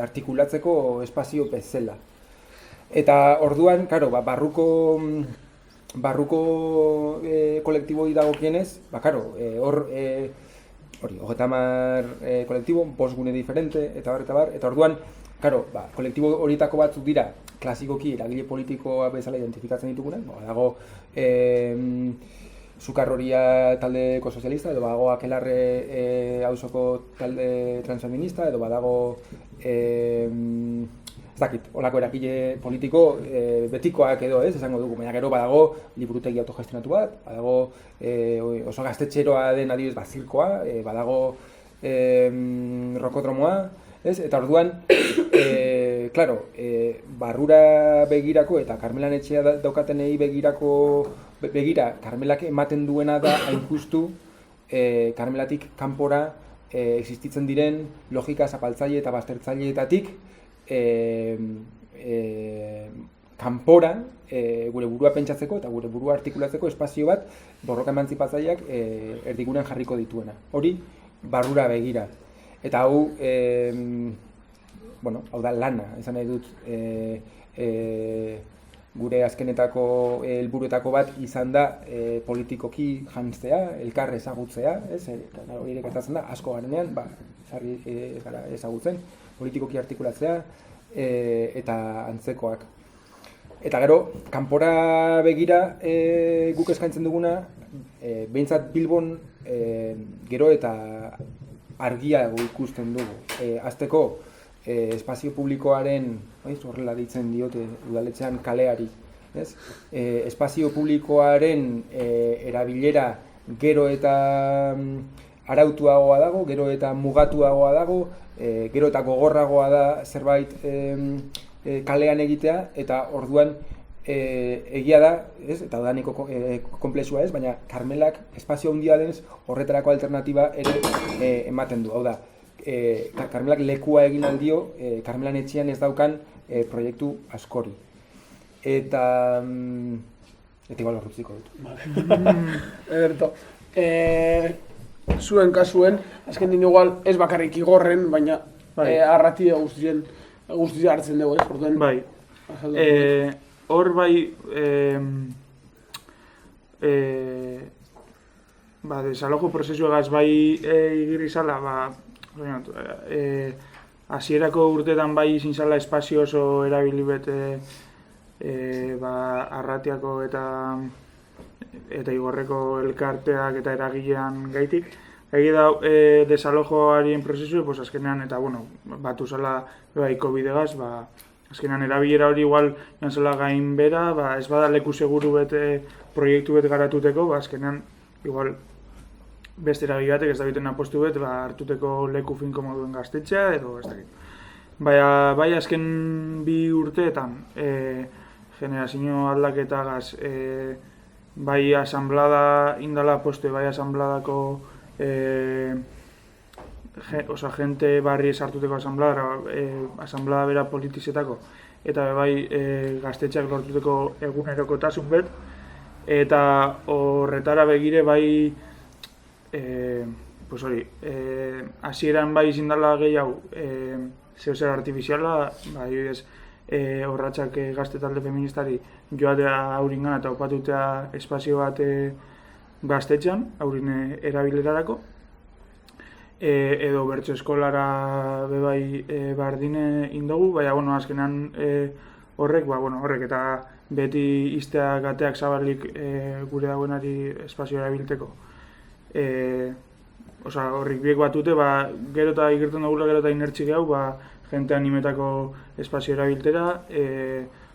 artikulatzeko espazio bezala. Eta orduan, barruko kolektiboi dagokienez, hor 30 kolektibo, 5 gune diferente, eta bar, eta orduan, kolektibo horietako batzuk dira, klasikoki eragile politikoa bezala identifikatzen ditugunak, dago Sukarroria taldeko sozialista, edo badago Akelarre auzoko talde transfeminista, edo badago ez dakit, holako eragile politiko betikoak edo esango dugu, baina gero badago liburutegi autogestionatu bat, badago oso gaztetxeroa den adibidez zirkoa, badago rokodromoa, eta orduan, barrura begirako eta Karmelan etxea daukatenei begira, Karmelak ematen duena da hain justu Karmelatik kanpora existitzen diren logika zapaltzaile eta baztertzaileetatik kanpora gure burua pentsatzeko eta gure burua artikulatzeko espazio bat borroka emantzipatzaileak erdigunean jarriko dituena. Hori barrura begira. Eta hau da lana, esan nahi dut gure azkenetako helburuetako bat izan da politikoki jantzea, elkar ezagutzea, hori ere gertatzen da, asko garenean, ez gara ezagutzen, politikoki artikulatzea eta antzekoak. Eta gero, kanpora begira guk eskaintzen duguna, behintzat Bilbon gero eta argiago ikusten dugu. Hasteko, espazio publikoaren, horrela ditzen diote udaletxean kaleari, espazio publikoaren erabilera gero eta arautuagoa dago, gero eta mugatuagoa dago, gero eta gogorragoa da zerbait kalean egitea, eta orduan egia da, eta udaniko konplexua ez, baina Karmelak espazio handia denez horretarako alternatiba ere ematen du. Hau da, Karmelak lekua egin aldio, Karmelan etxean ez daukan proiektu askori. Eta igual horretziko dut. Ederto. Zuen kasuen, azken din igual ez bakarrik igorren, baina arratia guztien hartzen dugu, ez? Orduen, Bai. Hor bai, desalojo prozesuagaz bai igirri zala, hasierako urteetan bai izin zala espazio oso erabili bete arratiako eta igorreko elkarteak eta eragilean gaitik. Egi da desalojoarien prozesu, azkenean, eta batu zala COVID-egaz, azkenean erabilera hori igual jantzela gain bera, ez bada leku seguru bete proiektu bet garatuteko, azkenean igual beste erabili batek ez da biten apostu bet hartuteko leku finko moduen gaztetxea edo ez dakit. Bai azken bi urteetan generazio aldaketagaz bai asamblada indala poste, bai asambladako gente barri sartuteko asamblada bera politizetako eta bai gaztetxeak lortuteko egunerokotasun bet eta horretara begire bai hasieran bai izindala gehiago zehose artifiziala, adibidez horratxak gazte talde feministari joatea auringana eta opatutea espazio bat gaztetxean, aurin erabilerarako. Edo bertso eskolara bebai bardine indogu, baina azkenan horrek eta beti izteak ateak zabalik gure dauenari espazio erabilteko. Horrik biek batute, gero eta ikerten dugula gero eta inertzi gehiago, jente animetako espazio erabiltera,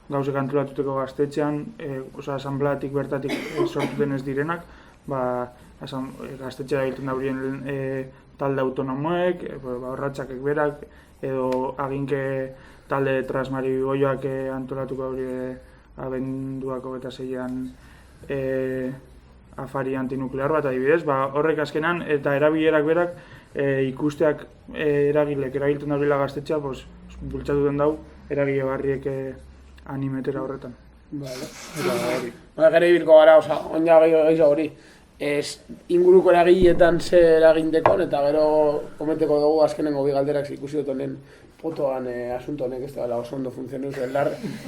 gauzek antolatuteko gaztetxean, asamblatik bertatik sortuten ez direnak, gaztetxera erabiltzen daurien talde autonomoek, horratxakek berak, edo aginke talde Trasmari Goioak antolatuko hori abenduako eta 6an afari antinuklear bat adibidez, horrek azkenan eta erabilerak berak ikusteak eragilek erabiltzen daurila gaztetxea, bultzatu den dau eragile barriek animetera horretan. Gero ibilko gara, onja gehiago hori. Inguruko eragiletan ze eragindekon eta gero komenteko dugu azkenengo bi galderak ikusi dut honen fotoan asunto honek ez da oso ondo funtzionuz.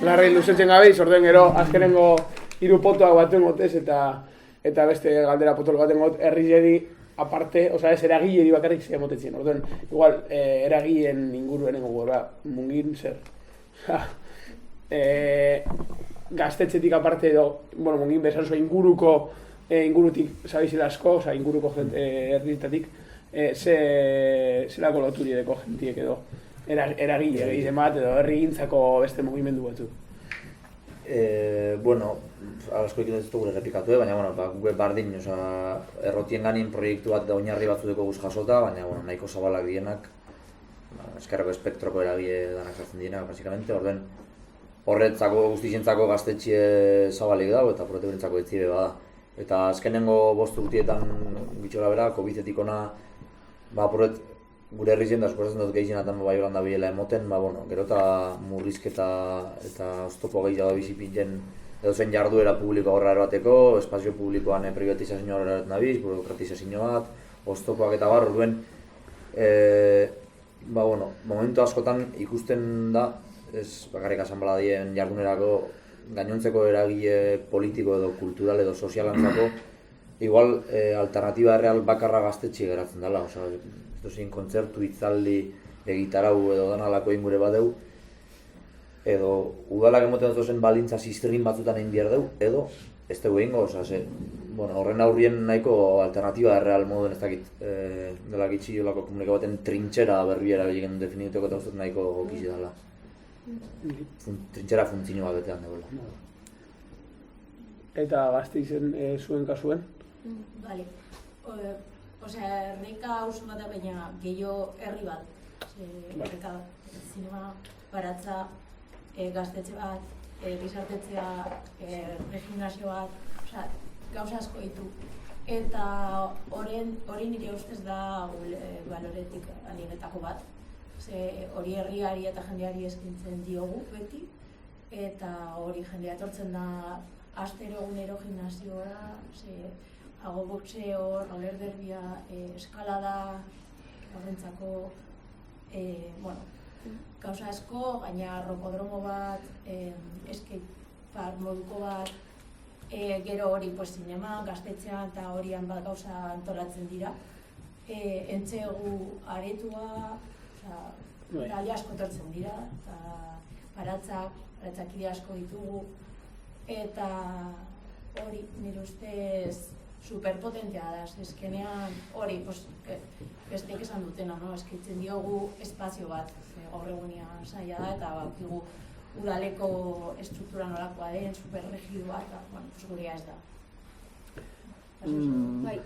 Larri luzetzen gabiz, orden gero azkenengo 3 fotoak baten gotez eta beste galdera potol baten got herrileri aparte, ez eragileri bakarrik ze motetzen. Orduan, igual eragileen inguruen gora mungin zer. Gaztetxetik aparte edo, mungin bezan zuen ingurutik zabizela asko, inguruko herrietatik, zelako loturi edeko jentiek edo eragile egiten bat edo herrigintzako beste mugimendu batzu. Asko ekin ez dugu errepikatu, baina guk bardin, errotien ganin proiektu bat da oinarri batzuteko guz jasota, baina nahiko zabalak dienak, eskerreko espektroko eragile danak zartzen dienak, basikamente, orden horretzako guztizentzako gaztetxe zabalik dago eta proteberentzako etzibe bada. Eta azkenengo 5 urtietan bitxola bera, COVID-etik ona, gure herri zen da, suposatzen dut gehizenatan bai holanda bilela emoten, gero eta murrizketa eta oztopo gehiago da bizipintzen edo zen jarduera publikoa horra eroateko, espazio publikoan privatizazio horra eroten dabiz, burokratizazio bat, oztopoak eta barro duen. Momentu askotan ikusten da, ez bakarrik asanbladien jardunerako gainontzeko eragile politiko edo kultural edo sozialantzako igual alternatiba erreal bakarra gaztetxe geratzen dela, ez kontzertu, hitzaldi, egitarau edo danalako ingure badeu edo udalak emoten dut zen balintza ziztrin batzutan egin behar deu edo ez dugu egingo, horren aurrien nahiko alternatiba erreal moduen ez dakit dela gitzi jolako komunika baten trintxera berriera egin definiteko eta uste nahiko gokizi dela. Trintxera funtzio bat betean dagoela. Eta Gasteizen zuen kasuen? Bale. Herrika oso bat da baina gehiago herri bat. Herrika zinema, baratza, gaztetxe bat, gizartetzea, gimnasio bat, gauza asko ditu. Eta hori nire ustez da baloretik aninetako bat. Ze hori herriari eta jendeari eskintzen diogu beti, eta hori jendea etortzen da astero egunero gimnasioa, hago boxeo, roller derbia, eskalada, horrentzako, gauza asko, gaina rokodromo bat, skatepark moduko bat, gero hori zinema, gaztetxean eta horian bat gauza antolatzen dira. Entzegu aretua, talde asko etortzen dira, eta baratzakide asko ditugu, eta hori nire ustez superpotentea da, eskenean hori, besteek esan dutena, eskitzen diogu espazio bat, gaur egunean saia da, eta bakigu udaleko estruktura nolakoa den, superregidua, eta gurea ez da. Bai,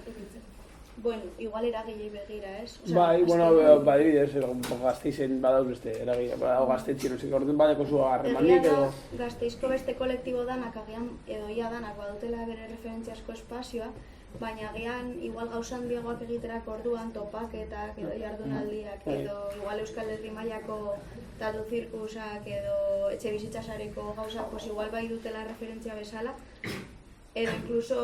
bueno, igual eragilei begira, ez? Bai, adibidez, Gasteizen badauz beste eragile, badago Gaztetxien, orduan badeko zua harremanik edo... Gazteizko beste kolektibo danak, agian, edo ia danak badutela bere referentziasko espazioa, baina agian igual gauza handiagoak egiterako orduan topaketak edo jardunaldiak edo igual Euskal Herri mailako tatu zirkusak edo etxe bizitzasareko gauzak, pues igual bai dutela referentzia bezala, edo incluso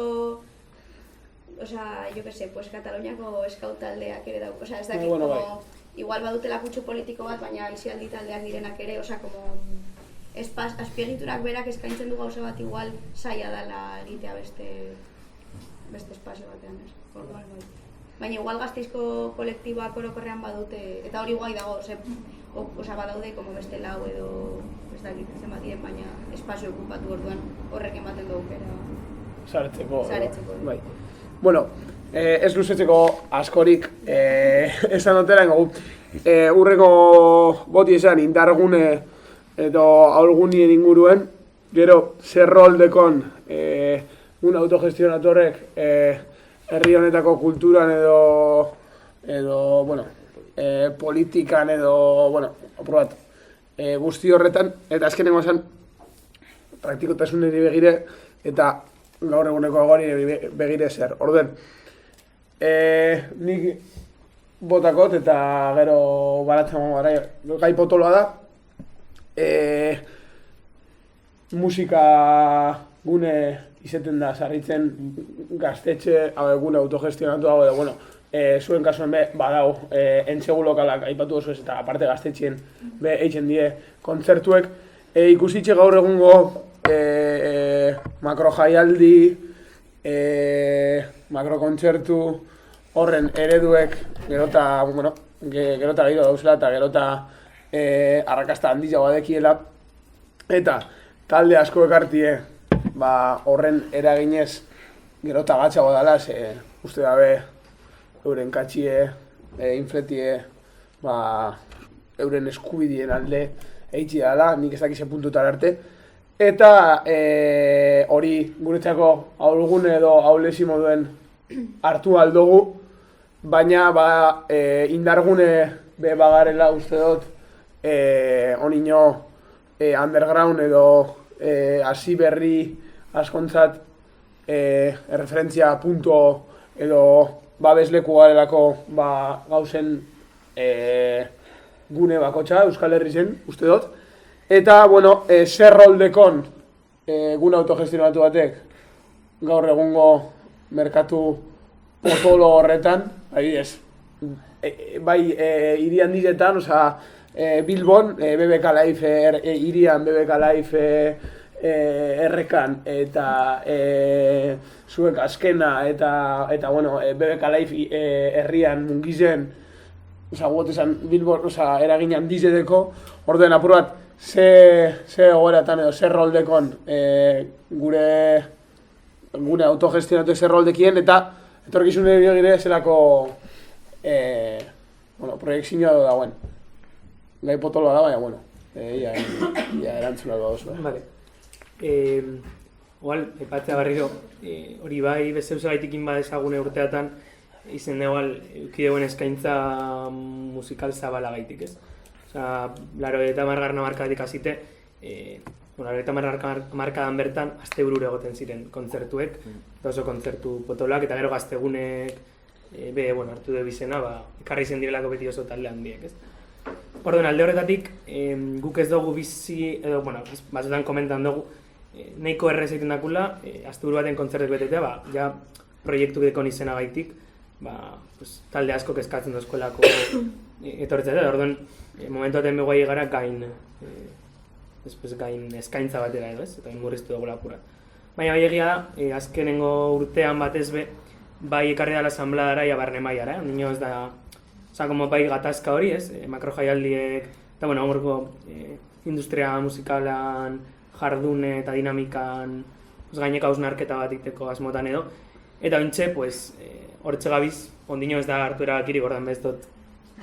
yo que sé, pues Kataluniako eskaut taldeak ere dauk, ez dakit, como igual badutela kutsu politiko bat, baina aisialdi taldeak direnak ere, como azpiegiturak berak eskaintzen du gauza bat igual saia dela egitea beste espazio batean, ez? Baina igual Gazteizko kolektiboak orokorrean badute, eta hori guai dago, badaude como beste lau edo ez dakit zenbat diren, baina espazio okupatu orduan horrek ematen du aukera Saretzeko. Bai. Bueno, ez luzetzeko askorik esan dutera ingo urreko boti esan indargune edo aholgunien inguruen, gero zerroldekon un autogestionatorrek herri honetako kulturan edo politikan edo, aprobat, guzti horretan, eta azkenengo esan praktikotasuneri begire eta gaur eguneko agori begire zer. Orduen, nik botakot eta gero baratzen gara, gai potoloa da, musika gune izaten da sarritzen gaztetxe, gune autogestionatu dago edo, zuen kasuan badau, entzegu lokalak aipatu oso ez eta aparte gaztetxien eitzen die kontzertuek, ikusitxe gaur egungo makrojaialdi, makrokontzertu horren ereduek gerota gehiago dauzela eta gerota arrakasta handia badekiela eta talde asko ekartie horren eraginez gerota gatzago dela, uste dabe euren katxie, infletie, euren eskubidien alde eitzi dela, nik ez dakize puntutara arte. Eta hori guretzako ahulgune edo ahulezi moduen hartu aldugu, baina indargune bagarela uste dut onino underground edo hasi berri askontzat erreferentzia punto edo babesleku garelako gauzen gune bakotxa Euskal Herri zen, uste dut. Eta, zerroldekon gune autogestionatu batek gaur egungo merkatu potolo horretan, adibidez, bai hiri handiretan, Bilbon, BBK Life, hirian BBK Life errekan eta zuek azkena eta BBK Life herrian mungizen, Bilbon eragin handizedeko, orduen apur bat, ze egoeratan edo zer roldekon gure autogestionatu zer roldekien eta etorkizun egire zelako proiektzioa dagoen. Gai potoloa da, baina, erantzuna da oso. Igual, epatzea barriro, hori bai bezeuze gaitikin badezagune urteatan izen egual eukideuen eskaintza musikal zabala gaitik, ez? Laro eta margarna markatik azite, Eta markadan bertan, astebururo egoten ziren kontzertuek, eta oso kontzertu potolak, eta gero gaztegunek, hartu du bizena, ekarri zen direlako beti oso talde handiek, ez? Orduan, alde horretatik, guk ez dugu bizi, edo, batzutan komentan dugu, nahiko errez egiten dakula, asteburu baten kontzertek betetea, ja proiektuk dekon izena gaitik, talde asko kezkatzen dozkoelako etortzea da, orduan, momentu baten begoai gara gain eskaintza batera edo, ez? Eta murriztu dugu lapura. Baina bai egia da, azkenengo urtean batez bai ekarri dela asambladara ia barne mailara, nino ez da, como bai gatazka hori, ez? Makro jaialdiek, eta horko industria musikalan, jardune eta dinamikan, gaineka hausnarketa bat iteko asmotan edo, eta ointxe, hortxe gabiz, ondino ez da hartu erabakirik, ordan bez dut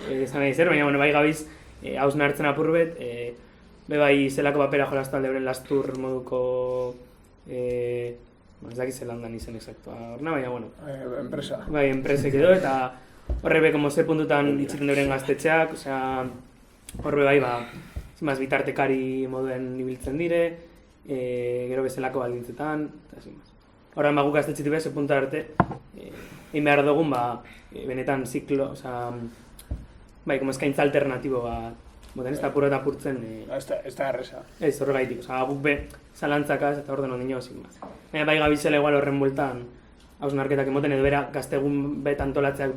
esan nahi zer, baina bai gabiz hausnartzen apur bet, bai zelako papera jolaztu alde beren lastur moduko, ez dakit zelan dan izen exaktua horna, baina enpresa. Bai, enpresek edo, eta horre como ze puntutan itxiten beren gaztetxeak, horre bai, bitartekari moduen ibiltzen dire, gero bezalako baldintzetan, eta zin. Horren guk gaztetxetik ze puntu arte, egin behar dugun, benetan ziklo, como eskaintza alternatibo bat, ez da apuro eta apurtzen... Ez da erreza. Ez, horregaitik, guk zalantzakaz eta orden ondino ezin bat. Baina bai gabizela igual horren bueltan hausnarketak emoten, edo bera gaztegun antolatzeak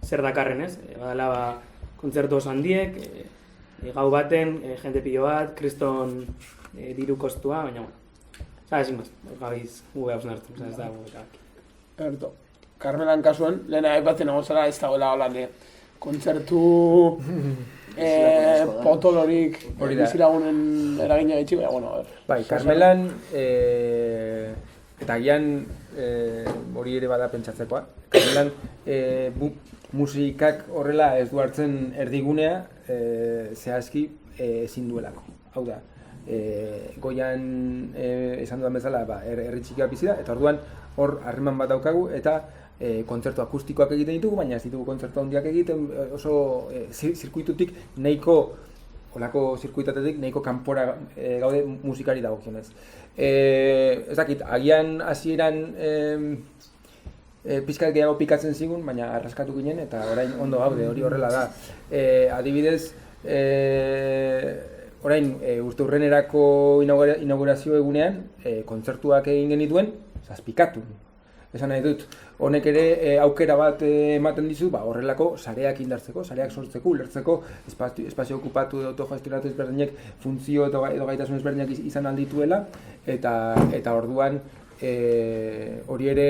zer dakarren, ez? Badala kontzertu oso handiek, gau baten, jende pilo bat, kriston diru kostua, baina ezin bat, gabiz gu hausnartzen, ez da Erto, Carmelan kasuen, lehena aipatzen egozara ez dagoela holan kontzertu potolorik bizilagunen eragina gaitxi, baina, Bai, Carmelan, eta gian hori ere bada pentsatzekoa. Carmelan, musikak horrela ez du hartzen erdigunea zehazki ezin duelako. Hau da, goian esan dudan bezala herri txikia bizi da, eta orduan hor harreman bat daukagu, eta kontzertu akustikoak egiten ditugu, baina ez ditugu kontzertu handiak egiten, oso zirkuitutik nahiko, olako zirkuitatetik nahiko kanpora gaude musikari dagokionez. Ez dakit, agian hasieran pizkat gehiago pikatzen zigun, baina arraskatu ginen eta orain ondo gaude, hori horrela da. Adibidez, orain urte hurrenerako inaugurazio egunean kontzertuak egin genituen, zazpikatu. Esan nahi dut, honek ere aukera bat ematen dizu, horrelako sareak indartzeko, sareak sortzeko, ulertzeko, espazio okupatu edo autogestionatu ezberdinek funtzio edo gaitasun ezberdinak izan aldituela, eta orduan hori ere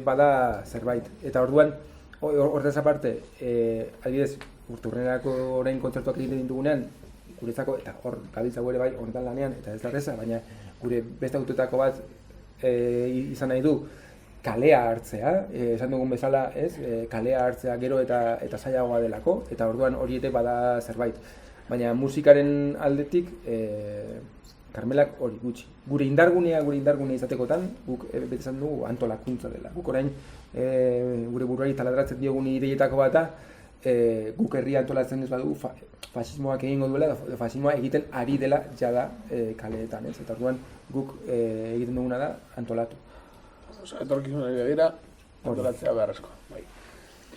bada zerbait. Eta orduan, horretaz aparte, adibidez, urturrenerako orain kontzertuak egiten ditugunean, guretzako, eta hor gabiltzago ere bai honetan lanean, eta ez da erreza, baina gure beste autoetako bat izan nahi du, kalea hartzea, esan dugun bezala, ez? Kalea hartzea gero eta zailagoa delako, eta orduan hori ere bada zerbait. Baina musikaren aldetik, Carmelak hori gutxi. Gure indargunea izatekotan, guk bete esan dugu antolakuntza dela. Guk orain gure buruari taladratzen diogun ideietako bata, guk herria antolatzen ez badugu fasismoak egingo duela, edo fasismoa egiten ari dela jada kaleetan, ez? Eta orduan guk egiten duguna da antolatu. Etorkizunari begira, antolatzea beharrezko.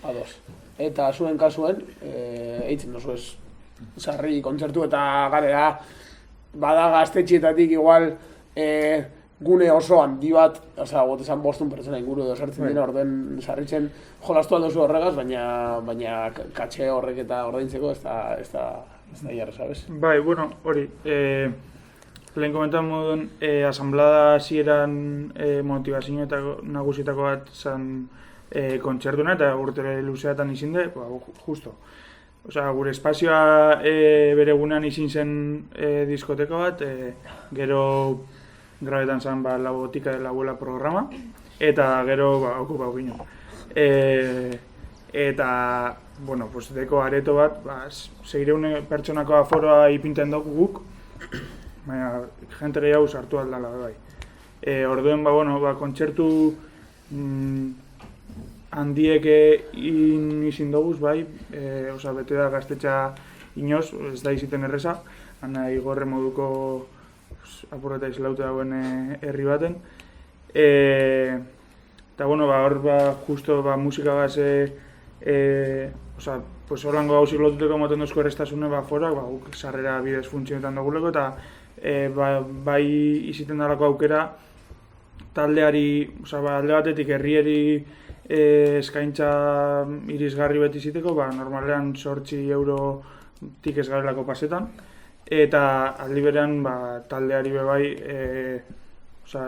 Ados. Eta zuen kasuen, eitzen dozu ez, sarri kontzertu eta garera, bada gaztetxietatik igual gune oso handi bat, gotezan 5 pertsona inguru edo sartzen dira orden sarritzen jolastu aldozu horregaz, baina katxe horrek eta ordaintzeko ez da jarra, sabes? Bai, hori, lehen komentan modun, asamblada hasieran motivazio eta nagusietako bat zan kontzertuna eta urte luzeatan izin da, justo. Gure espazioa bere egunean izin zen diskoteka bat, gero grabetan zen La Botica de la Abuela programa, eta gero okupau ginen. Eta, deko areto bat, 600 pertsonako aforoa ipinten dugu guk, baina jente gehiago sartu aldala bai. Orduen, kontzertu handiek izin doguz, bai, bete da gaztetxa inoz, ez da iziten erreza, baina igorre moduko apurreta izlaute dauen herri baten. Eta bueno, hor justo musikagaz pues holango gauzik lotuteko ematen dozko errestasune forak, guk sarrera bidez funtzionetan duguleko, eta bai iziten dalako aukera taldeari, alde batetik herrieri eskaintza irisgarri beti iziteko, normalean 8 eurotik ez garelako pasetan, eta aldi berean taldeari bebai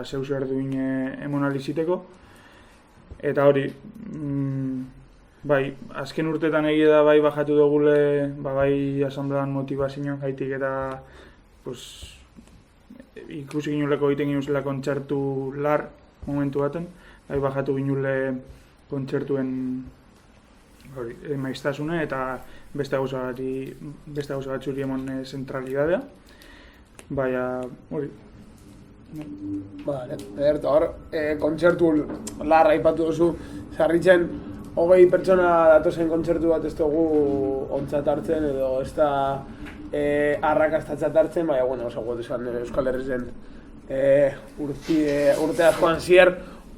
zeu zer duin emon aliziteko. Eta hori, bai, azken urtetan egia da bai bajatu dugule, bai asamblean motivazioan gaitik eta ikusi ginuleko egiten ginuzela kontzertu lar momentu baten, bai bajatu ginule kontzertuen maiztasune eta beste gauza batzuri emon zentralidadea. Baina, hori. Vale, hor, kontzertu larra aipatu duzu, sarritzen 20 pertsona datozen kontzertu bat ez dugu ontzat hartzen edo ez da arrakastatzat hartzen, baina, oso gote esan Euskal Herrizen urte askoan zier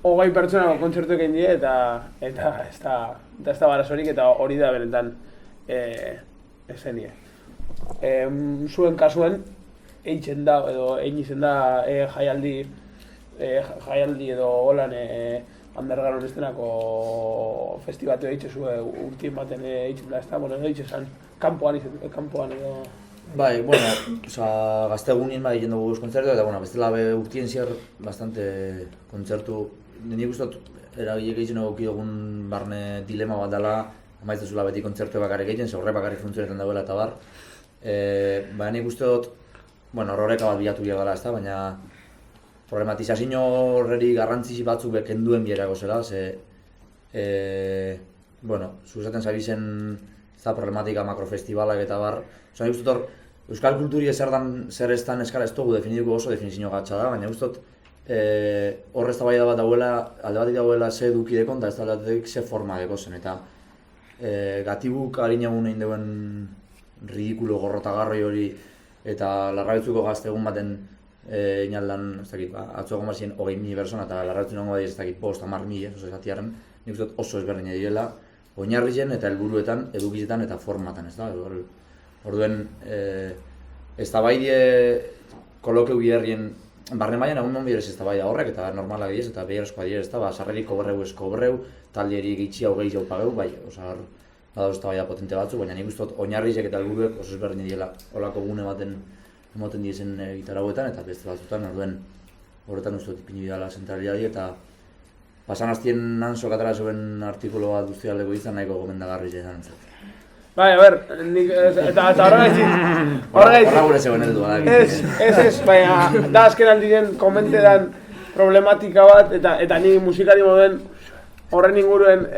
20 pertsonako kontzertu egin die eta ez da barazorik eta hori da benetan ezen die. Zuen kasuen, egin da jaialdi edo holan underground estenako festibatu egitzezu urtien baten egiten da, ez da, egitzesan kanpoan edo... Bai, gazte egunien egiten dugu kontzertu eta bestela urtien ziar bastante kontzertu. Nik uste eragilek egiten dugun barne dilema bat dela, amaitzezula beti kontzertu bakarrik egiten, ze horre bakarrik funtzionetan dagoela eta bar. Baina nik uste dut, horreka bat bilatu biak gala, baina problematizazio horreri garrantzi batzuk bekenduen bierako zela, zuzaten zabizen problematika makrofestibalak eta bar. Nik uste dut, euskal kulturi zer ez dan eskala ez dugu definituko oso definizio gatsa da, baina uste dut horrez tabaida bat dauela, alde batik dauela ze eduki dekon, eta ez da alde batik ze forma deko zen, eta gatibuk harin egun egin deuen ridikulo gorrotagarri hori eta larrabetzuko gazte egun baten inaldan, atzo egon bazien 20.000 persona eta larrabetzen egon badiz 5-10.000, oso esatiaren, nik uste oso ezberdina direla, oinarrien eta helburuetan, edukizetan eta formatan, ez da? Orduen, ez da baide kolokeu biherrien, barne maian egun non bierez ez da baida horrek eta normala gehiez eta behirezkoa direz, ez da, sarrerik kobreu ez kobreu, talderik gitxi hau gehi jau pageu, bai, osa, badauz eta baida potente batzuk, baina nik uste oinarrizek eta helburuek oso ezberdin direla olako gune baten emoten diezen gitarauetan eta beste batzutan, orduen horretan uste dut ipini bidala zentralidadi eta pasan hastien Nansok atara zuen artikulo bat guztialeko izan nahiko gomendagarri izan entzat. Bai, eta horregaitik... Horra gure zegoen heldu bada. Ez, baina da azken aldien komentedan problematika bat eta ni musikari moden horren inguruen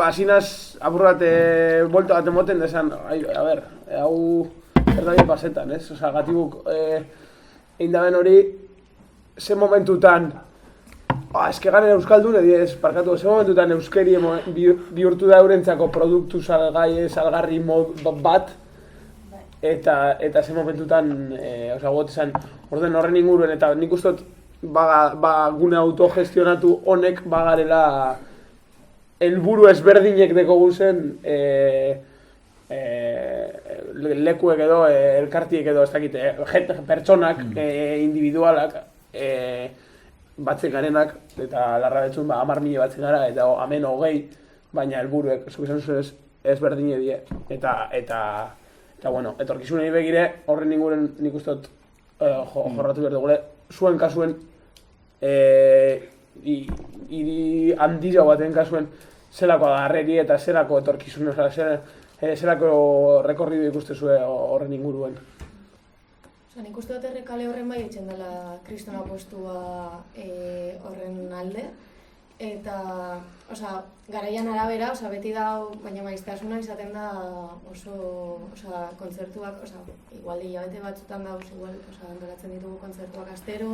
asinaz apurrat bolto bat emoten desan, hau erdabie pasetan, ez? Osa, gatibuk eindaben hori ze momentutan garen euskaldun ediez, parkatu, ze momentutan euskeri bihurtu da eurentzako produktu salgarri mod bat eta ze momentutan, gotesan, orden horren inguruen eta nik ustot gune autogestionatu honek bagarela helburu ezberdinek deko guzen lekuek edo, elkartiek edo, ez dakit, pertsonak, individualak, batzen garenak, eta larrabetzun 10.000 batzen gara, eta hemen 20, baina helburuek, zuk esan zuen ezberdine die, eta etorkizunei begire, horren inguren nik ustot jorratu behar dugule, zuen kasuen, hiri handira baten kasuen, zelako agarreri eta zelako etorkizun, zelako rekorridu ikuste horren inguruen. Nik uste dut errekale horren bai etxen dela kriston apostua horren alde. Eta, garaian arabera, beti da, baina maiztasuna izaten da oso kontzertuak, igual hilabete batzutan dauz, antolatzen ditugu kontzertuak astero,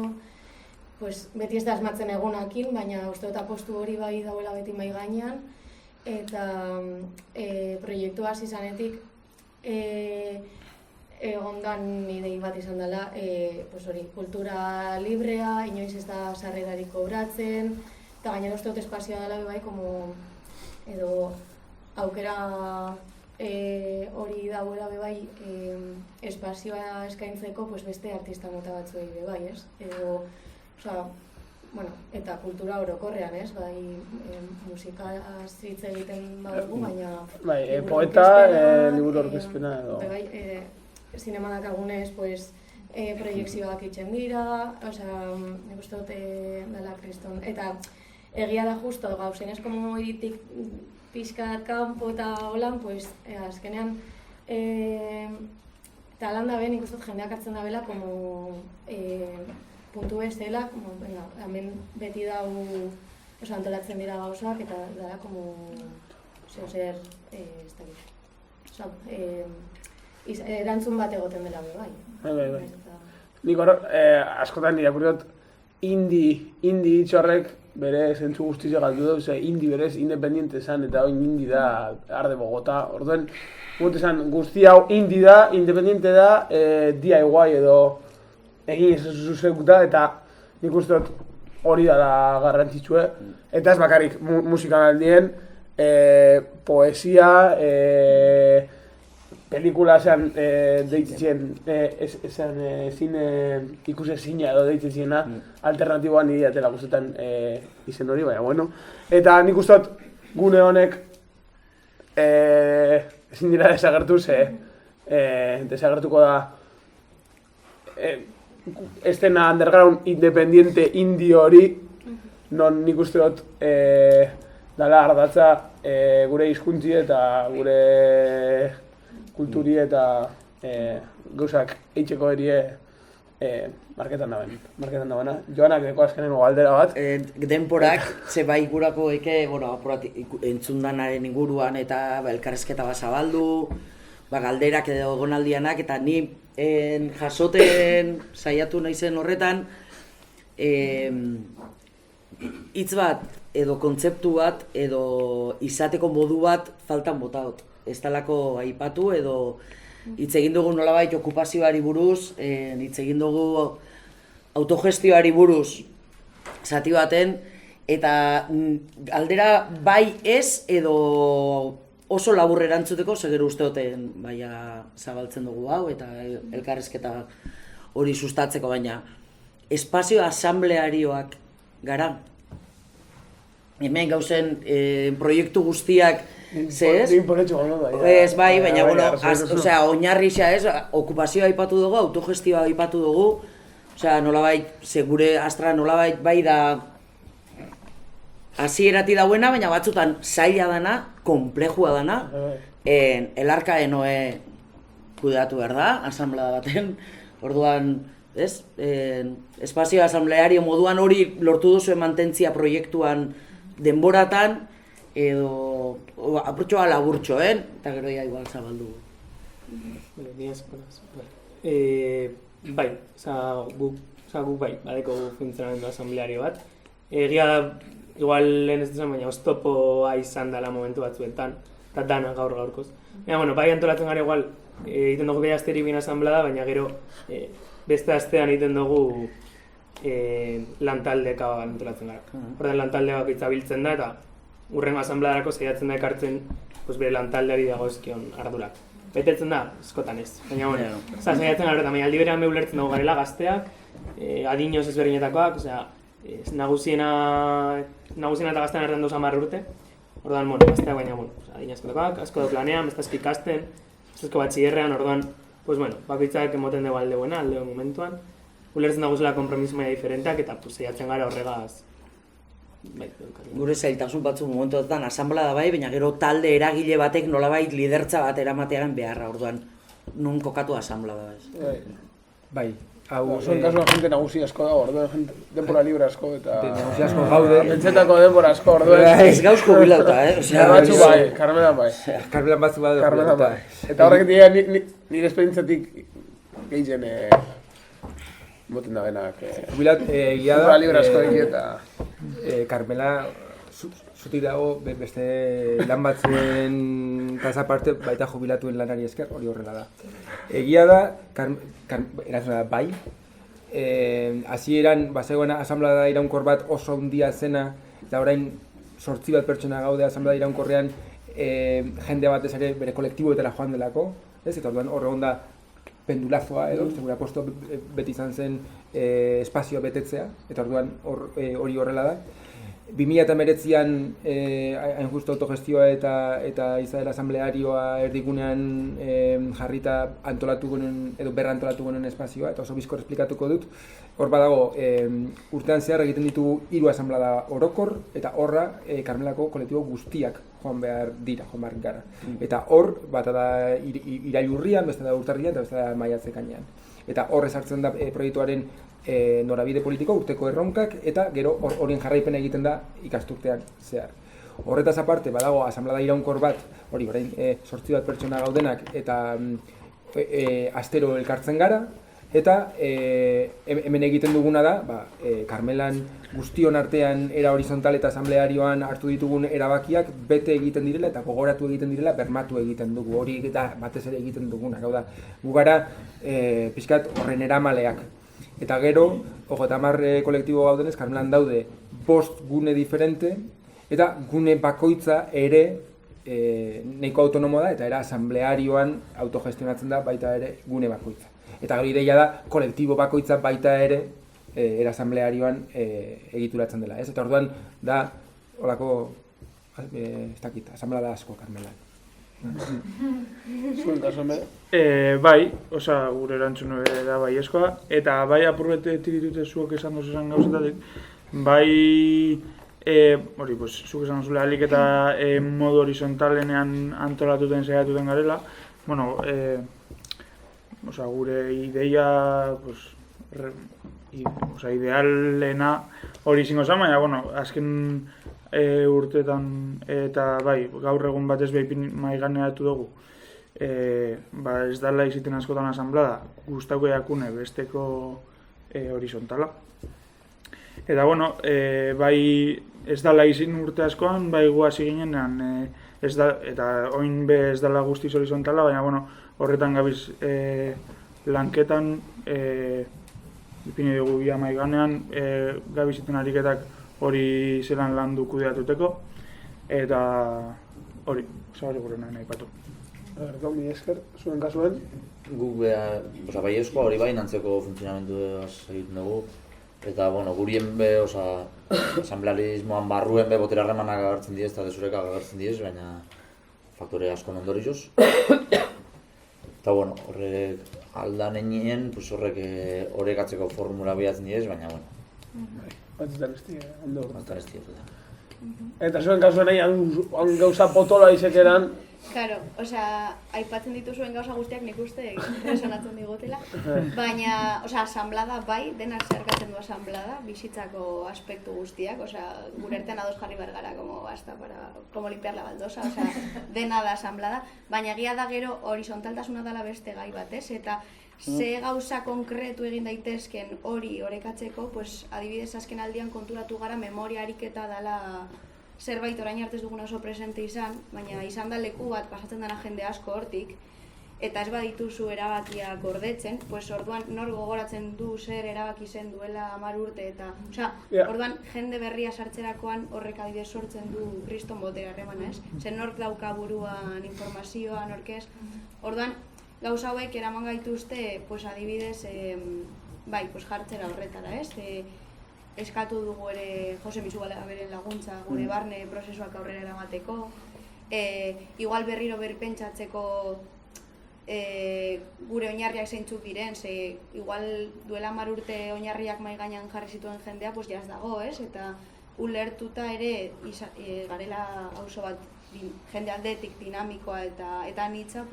beti ez da asmatzen egunakin, baina uste dut apostu hori bai dauela beti mai gainean, eta proiektu hasi izanetik egondan idei bat izan dela, pues hori, kultura librea, inoiz ez da sarrerarik kobratzen, eta gainera uste dut espazioa dela bai, como, edo aukera hori dagoela bai, espazioa eskaintzeko pues beste artista mota batzuei bai, ez? Edo, osea, bueno, eta kultura orokorrean, ez? Bai, musikaz hitz egiten badugu, baina... Bai, poeta, liburu aurkezpena edo... Bai, zinemadak agunez, pues, proiekzioak itzen dira, osea, nik uste dute dela kriston. Eta egia da justo, gauzen ez como iritik pixkat kanpo eta holan, pues, azkenean, eta lan da ben, nik uste dut jendeak hartzen da bela, como, puntu bezala, como, venga, hemen beti dau, osea, antolatzen dira gauzak, eta dara, como, zer, ez da osea, erantzun bat egoten dela bai. Bai. Nik hor, askotan irakurri dut, indie hitz horrek bere zentzu guztizia galdu dut, indie berez independiente esan, eta oin indie da Arde Bogota. Orduen, gut esan, guzti hau indie da, independiente da, DIY edo egin ez zuzek da, eta nik uste dut hori da garrantzitsue. Eta ez bakarrik musikan aldien, poesia, pelikula esan deitzen, esan zine ikusezina edo deitzen ziena, alternatiboan niri atela guztetan izen hori, baina bueno. Eta nik uste dut gune honek ezin dira desagertu, desagertuko da estena underground independiente indie hori, non nik uste dut dala ardatza gure hizkuntzi eta gure kulturi eta gauzak eitzeko erie marketan dabena. Joanak deko azkenengo galdera bat. Denporak, ze bai gurako eke, entzundanaren inguruan eta elkarrezketa bat zabaldu, galderak edo gonaldianak, eta ni jasoten saiatu naizen horretan, hitz bat edo kontzeptu bat edo izateko modu bat faltan botaut. Ez talako aipatu edo hitz egin dugu nolabait okupazioari buruz, hitz egin dugu autogestioari buruz zati baten, eta galdera bai ez edo oso labur erantzuteko, segero usteoten baina zabaltzen dugu hau eta elkarrezketa hori sustatzeko, baina espazio asamblearioak gara. Hemen gauzen proiektu guztiak ez bai, baina, bueno, oinarri xa ez, okupazioa aipatu dugu, autogestioa aipatu dugu, osea, nolabait, gure astra nolabait bai da hasierati dauena, baina batzutan zaila dana, konplejua dana, elarka enoe kudeatu behar da, asamblea baten, orduan, ez, espazio asambleario moduan hori lortu duzu mantentzia proiektuan denboratan, edo aprotxoa laburtxo, eta gero ya igual zabaldu. Ni eskolaz. Bai, guk bai, badeko funtzionamendu asambleario bat. Egia da, igual lehen ez duzan, baina oztopoa izan dela momentu batzuetan, eta dana gaur-gaurkoz. Baina, bai antolatzen gara igual, egiten dugu beha asteri bin asamblea da, baina gero beste astean egiten dugu lantaldeka antolatzen gara. Horten lantaldea bakitza biltzen da, eta urrengo asamblearako saiatzen da ekartzen bere lantaldeari dagozkion ardurak. Betetzen da, eskotan ez. Baina, bueno, saiatzen gara, baina aldi berean ulertzen dugu garela gazteak, adinoz ezberdinetakoak, nagusiena eta gaztean erren 10 urte. Orduan, gazteak baina, adinazkotakoak, asko duk lanean, bestazko ikasten, bestazko batxillerrean, orduan, bakoitzak emoten dugu alde momentuan. Ulertzen dugu zela kompromiso maila diferenteak, eta saiatzen gara horregaz. Gure zailtasun batzu momentuetan asamblea da bai, baina gero talde eragile batek nolabait lidertza bat eramatearen beharra, orduan nun kokatu asamblea da ez. Bai, hau... Oso kasuan jente nagusi asko dago, orduan denbora libre asko eta... Nagusi asko gaude... Pentsetako denbora asko, orduan... Ez gauzko bilauta, Batzu bai, Carmelan bai. Carmelan batzu bai. Carmelan bai. Eta horrek dira nire esperientzatik gehien... moten da benak... Jubilat, egia da... Denbora libre asko egin eta... Carmela, zutik dago beste lan batzen taz aparte baita jubilatuen lanari esker, hori horrela da. Egia da, erantzuna da, bai, hasieran bazegoen asanblada iraunkor bat oso handia zena, eta orain 8 pertsona gaude asanblada iraunkorrean jende batez ere bere kolektiboetara joan delako, ez? Eta orduan hor egon da pendulazoa edo, segura posto beti izan zen espazioa betetzea, eta orduan hori horrela da. 2019an hain justu autogestioa eta izaera asamblearioa erdigunean jarrita antolatu gonen edo berrantolatu gonen espazioa, eta oso bizkor esplikatuko dut. Hor badago, urtean zehar egiten ditugu 3 asanblada orokor, eta horra Karmelako kolektibo guztiak joan behar gara. Eta hor, bata da irailurrian, beste da urtarrian, eta beste da maiatzekainean. Eta hor ezartzen da proiektuaren norabide politiko, urteko erronkak, eta gero horien jarraipena egiten da ikasturtean zehar. Horretaz aparte, badago asanblada iraunkor bat, hori orain 8 pertsona gaudenak, eta astero elkartzen gara, eta hemen egiten duguna da, Karmelan guztion artean era horizontal eta asamblearioan hartu ditugun erabakiak bete egiten direla eta gogoratu egiten direla, bermatu egiten dugu, hori eta batez ere egiten duguna. Gau da, gu gara pixkat horren eramaleak. Eta gero, 30 kolektibo gaudenez, Karmelan daude 5 gune diferente, eta gune bakoitza ere nahiko autonomoa da, eta era asamblearioan autogestionatzen da baita ere gune bakoitza. Eta gero ideia da, kolektibo bakoitza baita ere era asamblearioan egituratzen dela, ez? Eta orduan da, holako, ez dakit, asamblada asko Karmelan. Zuen kasuan bede? Bai, gure erantzun da baiezkoa, eta bai apurbete tiritute zuok esan duzuzan gauzetatik, bai, hori, zuk esan duzule alik eta modu horizontalenean antolatuten saiatuten garela, bueno, gure ideia, idealena hori izango zen, baina, bueno, azken urteetan eta bai, gaur egun batez behipin maiganeatu dugu, ez dala iziten askotan asanblada, guztauko jakune besteko horizontala. Eta, bueno, bai ez dala izin urte askoan, bai guazi ginenean, eta oin be ez dala guztiz horizontala, baina, bueno, horretan gabiz lanketan, ipini dugu bia maiganean, gabiziten ariketak hori zelan landu kudeatuteko, eta hori, hori gure nahi patu. Mi esker, zuen kasuen? Guk bai eskoa hori bai nantzeko funtzionamendu egiten dugu, eta gurien be, asamblearismoan barruen be botera harremanak agertzen diez eta desureka agertzen diez, baina faktore asko ondorioz. Eta horrek aldan enien, horrek atzeko formula bihatzen diez, baina Batzutan ez ondo horretan. Eta zuen kasuen nahi, gauza potola izekeran. Claro, aipatzen dituzuen gauza guztiak nik uste resonatzen digotela, baina, asanblada bai, denak zeharkatzen du asanblada, bizitzako aspektu guztiak, gure artean ados jarri behar gara, como limpiar la baldosa, dena da asanblada, baina egia da gero horizontaltasuna dela beste gai bat, ez? Eta ze gauza konkretu egin daitezken hori orekatzeko, adibidez azken aldian konturatu gara memoria ariketa dela zerbait orain arte ez duguna oso presente izan, baina izan da leku bat pasatzen dena jende asko hortik, eta ez badituzu erabakiak gordetzen, orduan nor gogoratzen du zer erabaki zen duela 10 urte, eta orduan jende berria sartzerakoan horrek adibidez sortzen du kriston botera harremana, ez? Zer nork dauka buruan informazioa, nork ez? Orduan, gauza hauek eraman gaituzte, adibidez, jartzera horretara, ez? Eskatu dugu ere Jose Misugalega beren laguntza gure barne prozesuak aurrera eramateko, igual berriro berpentsatzeko gure oinarriak zeintzuk diren, igual duela 10 urte oinarriak mahai gainean jarri zituen jendea, jaz dago, ez? Eta ulertuta ere garela auzo bat jende aldetik dinamikoa eta anitza,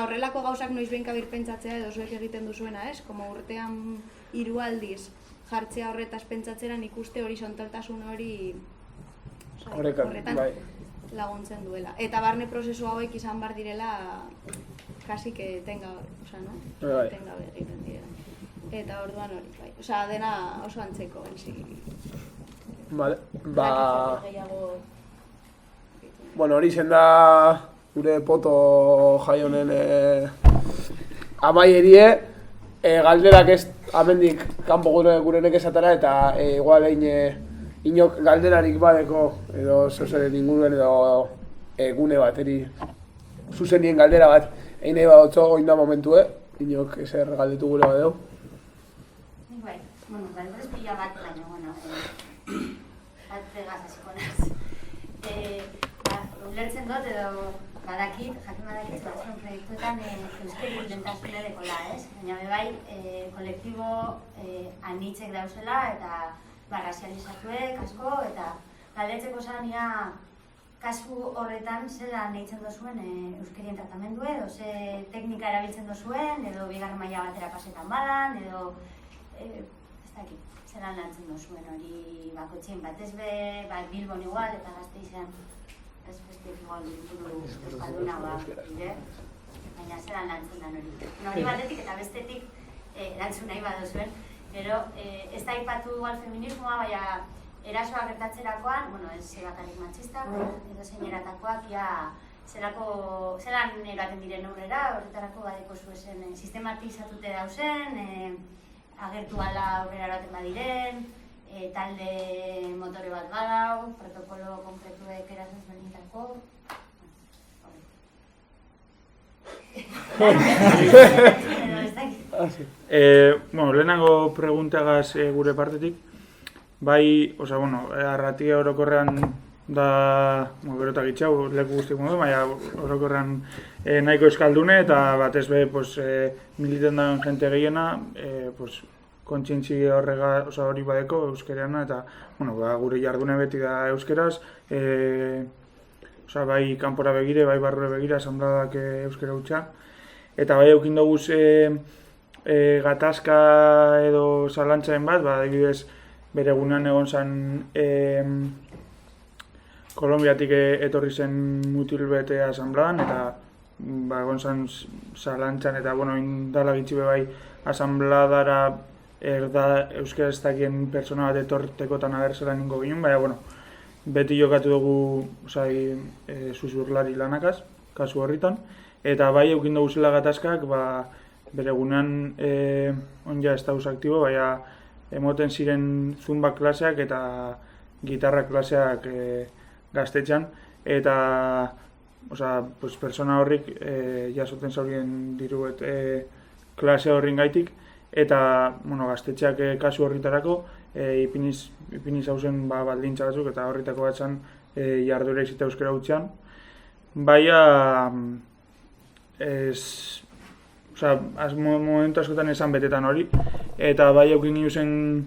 horrelako gauzak noiz behinka birpentsatzea edo zuek egiten duzuena, ez? Como urtean 3 aldiz jartzea horretaz pentsatzeran ikuste horizontaltasun hori horretan laguntzen duela. Eta barne prozesu hauek izan bar direla kasik etengabe egiten direla. Eta orduan hori, dena oso antzeko, enzi. Vale, Gehiago bueno, hori zen da gure poto jaionen amaierie, galderak ez amendik kanpo gure nekezatara eta igual inok galderarik badeko edo zozeren inguruen edo gune bateri zuzenien galdera bat egin nahi badotzo oin da momentue, inok ezer galdetu gure badeu. Nik bai, galdera pila bat, baina, bat gazasiko naz. Ulertzen dut edo jakin badakit, zuen proiektuetan euskeri lentasune dekola, ez? Baina bai, kolektibo anitzek dauzela eta razializatuek asko eta galdetzeko zania kasu horretan zelan deitzen dozuen euskerien tratamendue edo ze teknika erabiltzen dozuen edo bigarren maila batera pasetan badan edo ez dakit, zelan lantzen dozuen hori bakoitzien batez be, Bilbon igual eta Gasteizen ez beste igual euskalduna baina zelan lantzen den hori. Hori batetik eta bestetik erantzun nahi badozuen, pero ez da aipatu igual feminismoa, baina erasoa gertatzerakoan, ez bakarrik matxistak, edo zeineratakoak, zelan eraten diren aurrera, horretarako badeko zuezen sistematizatute dauzen, agertu ala aurrera eraten badiren, talde motore bat badau, protokolo konkretuek erasoz berdintako. Lehenango preguntagaz gure partetik, bai, arratia orokorrean da, berotak itxau, leku guztik modu, baina orokorrean nahiko euskaldune eta batez be militen dagoen jente gehiena, kontzientzi hori badeko euskereana eta gure jardune beti da euskeraz, bai kanpora begire, bai barrure begira, asanbladak euskera hutsa. Eta bai eukin duguz gatazka edo zalantzaren bat, adibidez bere egunean egon zen Kolombiatik etorri zen mutil bete asanbladan eta egon zen zalantzan eta indala gitxibe bai asanbladara euskera ez dakien pertsona bat etortekotan agertzelan ningo ginen, baina beti jokatu dugu susurlari lanakaz, kasu horritan, eta bai eukin dugu zela gatazkak, bere egunean onja ez dauz aktibo, baina emoten ziren zumba klaseak eta gitarra klaseak gaztetxan, eta pertsona horrik jasoten zaurien diruet klase horrin gaitik, eta gaztetxeak kasu horritarako ipiniz hauzen baldintza batzuk eta horritako batzan jarduera izita euskera hutsean. Baina momentu askotan esan betetan hori eta bai eukin zen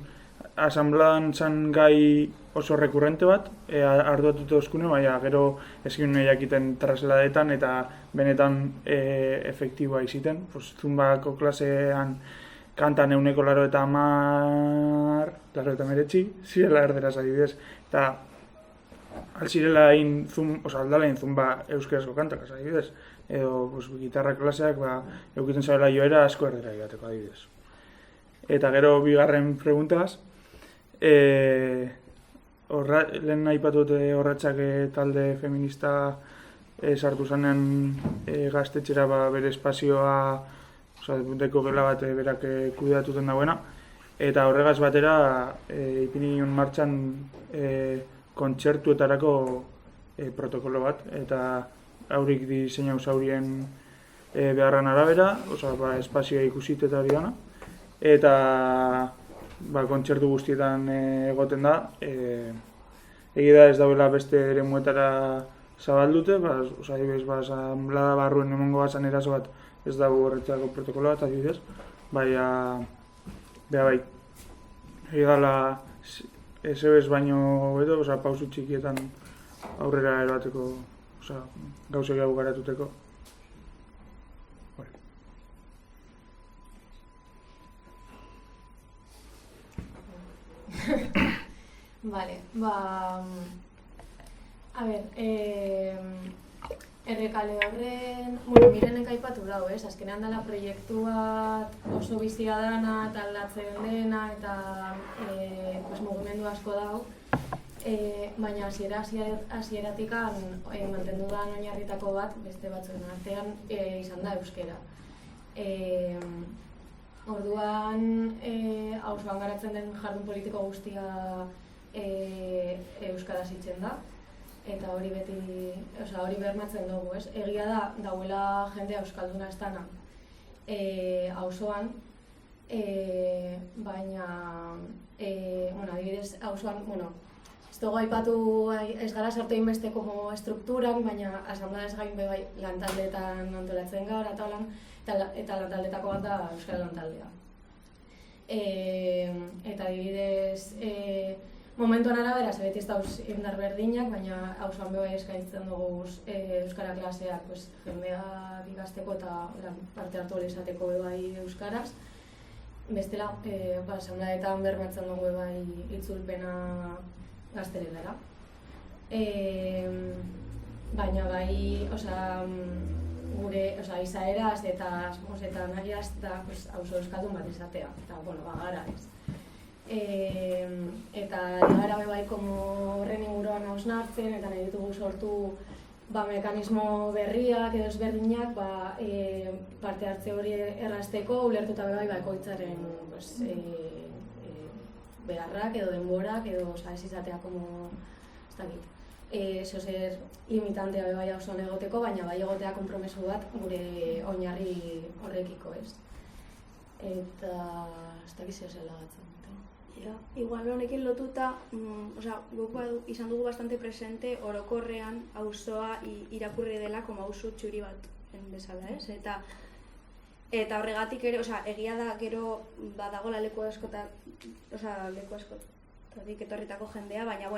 asanbladan zan gai oso rekurrente bat arduatuta euskune, baina gero ezkin jakiten trasladetan eta benetan efektiboa iziten. Zumbako klasean kantan euneko 89, zirela erderaz adibidez, eta alzirela aldala egin zumba euskerazko kantak adibidez, edo gitarra klaseak eukiten zabela joera asko erdera egateko adibidez. Eta gero bigarren preguntagaz, lehen aipatu dute horretzak talde feminista sartu zanen gaztetxera bere espazioa deko gela bat berak kudeatuten dagoena, eta horregaz batera ipini nion martxan kontzertuetarako protokolo bat, eta aurik diseinau zaurien beharran arabera, espazioa ikusit eta hori dana, eta kontzertu guztietan egoten da, egida ez dauela beste ere muetara zabaldute, asanblada barruen emongo batzan eraso bat ez dago horretzako protokoloa eta adibidez, baina bai, egala ez baino edo, pausu txikietan aurrera eroateko, gauzak egago garatuteko. Vale, a ver, errekale horren, mirenek aipatu dago, azkenean dela proiektu bat oso bizia dana eta aldatzen dena eta mugimendu asko dago. baina hasieratik mantendu da oinarritako bat, beste batzuen artean, izan da euskera. Orduan, auzoan garatzen den jardun politiko guztia euskaraz hitzen da, eta hori beti, hori bermatzen dugu, ez? Egia da, dauela jendea euskalduna ez dana auzoan, baina, adibidez, auzoan, ez dugu aipatu ez gara sartu inbeste como estrukturan, baina asamblea ez gain bai lantaldeetan antolatzen gara eta lantaldeetako bat da euskara lantaldea. Eta adibidez, momentuan arabera, beti ez dauz indar berdinak, baina auzoan bai eskaintzen dugu euskara klaseak jendeak ikasteko eta parte hartu izateko bai euskaraz. Bestela, asambleetan bermatzen dugu bai itzulpena gazteletara. Baina bai, gure izaeraz eta asmoz eta nahiaz da auzo euskaldun bat izatea, eta gara ez. Eta gara bai horren inguruan hausnartzen eta nahi ditugu sortu mekanismo berriak edo ezberdinak parte hartze hori errazteko, ulertuta bai bakoitzaren beharrak edo denborak edo ez izatea ez dakit. Zer limitantea bai auzoan egoteko, baina bai egotea konpromesu bat gure oinarri horrekiko, ez? Eta ez dakit zela gatzen. Igual honekin lotuta, guk izan dugu bastante presente orokorrean auzoa irakurri dela como auzo txuri bat bezala, ez? Eta horregatik ere, egia da gero badagoela leku askotatik etorritako jendea, baina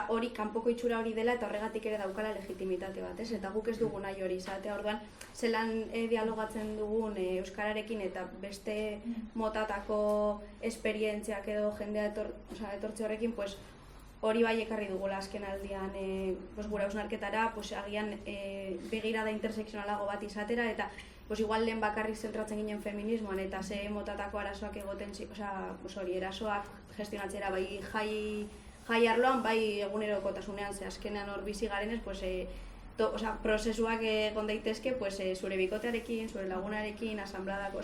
hori kanpoko itxura hori dela eta horregatik ere daukala legitimitate bat, ez? Eta guk ez dugu nahi hori izatea, orduan zelan dialogatzen dugun euskararekin eta beste motatako esperientziak edo jendea etortze horrekin, hori bai ekarri dugula azken aldian gure hausnarketara, agian begirada intersekzionalago bat izatera, eta igual lehen bakarrik zentratzen ginen feminismoan eta ze motatako arazoak egoten, erasoak gestionatzera bai jai arloan, bai egunerokotasunean, ze azkenean hor bizi garenez, prozesuak egon daitezke zure bikotearekin, zure lagunarekin, asambladako,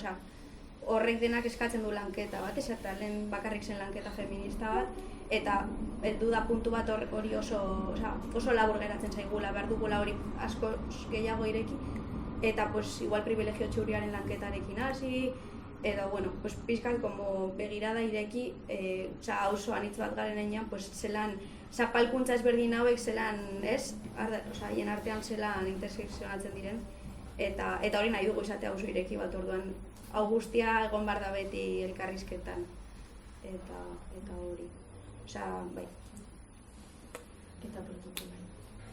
horrek denak eskatzen du lanketa bat, eta lehen bakarrik zen lanketa feminista bat, eta heldu da puntu bat hori oso labur geratzen zaigula, behar dugula hori asko gehiago ireki, eta igual privilegio txuriaren lanketarekin hasi, edo, pizkat begirada ireki, auzoan hitz bat garen enean, zelan zapalkuntza ezberdin hauek zelan, ez? Haien artean zelan intersekzionatzen diren, eta hori nahi dugu izatea auzo ireki bat, orduan hau guztia egon behar da beti elkarrizketan, eta hori, bai.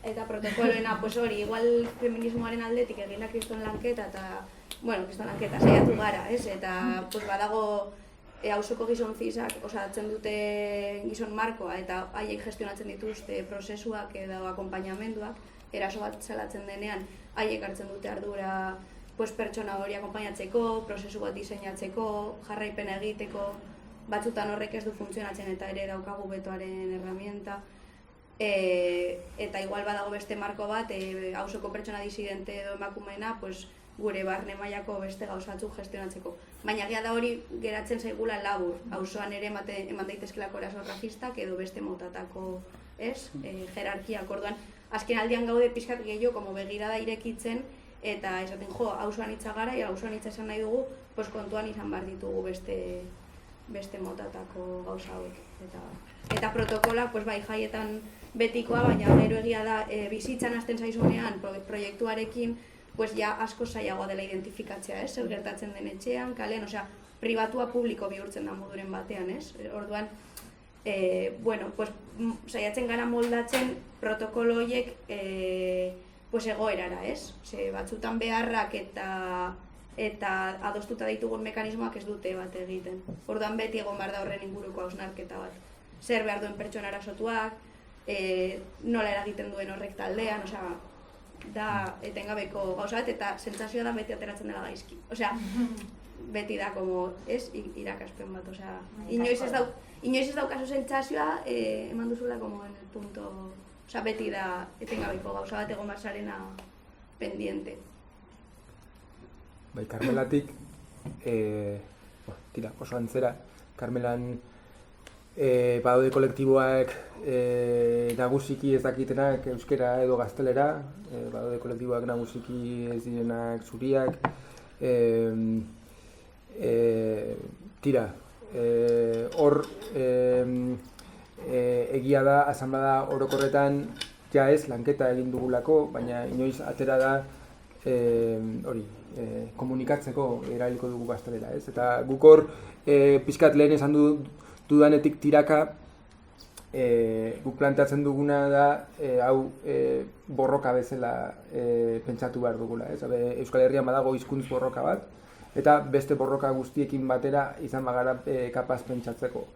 Eta protokoloena, hori, igual feminismoaren aldetik eginak kriston lanketa eta, kriston lanketa, saiatu gara, ez? Eta badago auzoko gizon zizak osatzen dute gizon markoa eta haiek gestionatzen dituzte prozesuak edo akonpainamenduak, eraso bat salatzen denean, haiek hartzen dute ardura pertsona hori akonpainatzeko, prozesu bat diseinatzeko, jarraipena egiteko, batzutan horrek ez du funtzionatzen eta ere daukagu betoaren herramienta. Eta igual badago beste marko bat, auzoko pertsona disidente edo emakumeena, gure barne mailako beste gauzatzuk gestionatzeko. Baina egia da hori geratzen zaigula labur, auzoan ere eman daitezkelako eraso racistak edo beste motatako, jerarkiak. Orduan, azken aldian gaude pixkat gehiago begirada irekitzen, eta esaten auzoan hitza gara, auzoan hitza esan nahi dugu, kontuan izan behar ditugu beste motatako gauza hauek. Eta protokola, bai jaietan betikoa, baina gero egia da bizitzan hasten zaizunean proiektuarekin, asko zailagoa dela identifikatzea, zer gertatzen den etxean, kalean, pribatua publiko bihurtzen da moduren batean, orduan, saiatzen gara moldatzen protokolo horiek egoerara, batzutan beharrak eta adostuta ditugun mekanismoak ez dute bat egiten. Orduan beti egon behar da horren inguruko hausnarketa bat. Zer behar duen pertsona erasotuak, nola eragiten duen horrek taldean, da etengabeko gauza bat, eta sentsazioa da beti ateratzen dela gaizki. Osea, beti da como, ez, irakaspen bat, osea, inoiz ez daukazu sentsazioa, eman duzula como en el punto, osea, beti da etengabeko gauza bat egon barzarena pendiente. Bai, Karmelatik, tira, oso antzera, Karmelan badaude kolektiboak nagusiki ez dakitenak euskera edo gaztelera, badaude kolektiboak nagusiki ez direnak zuriak, tira, hor egia da, asanblada orokorretan ja ez lanketa egin dugulako, baina inoiz atera da hori, komunikatzeko erabiliko dugu gaztelera, ez? Eta guk hor pixkat lehen esan dudanetik tiraka guk planteatzen duguna da hau borroka bezala pentsatu behar dugula, ez? Euskal Herrian badago hizkuntz borroka bat, eta beste borroka guztiekin batera izan bagara kapaz pentsatzeko.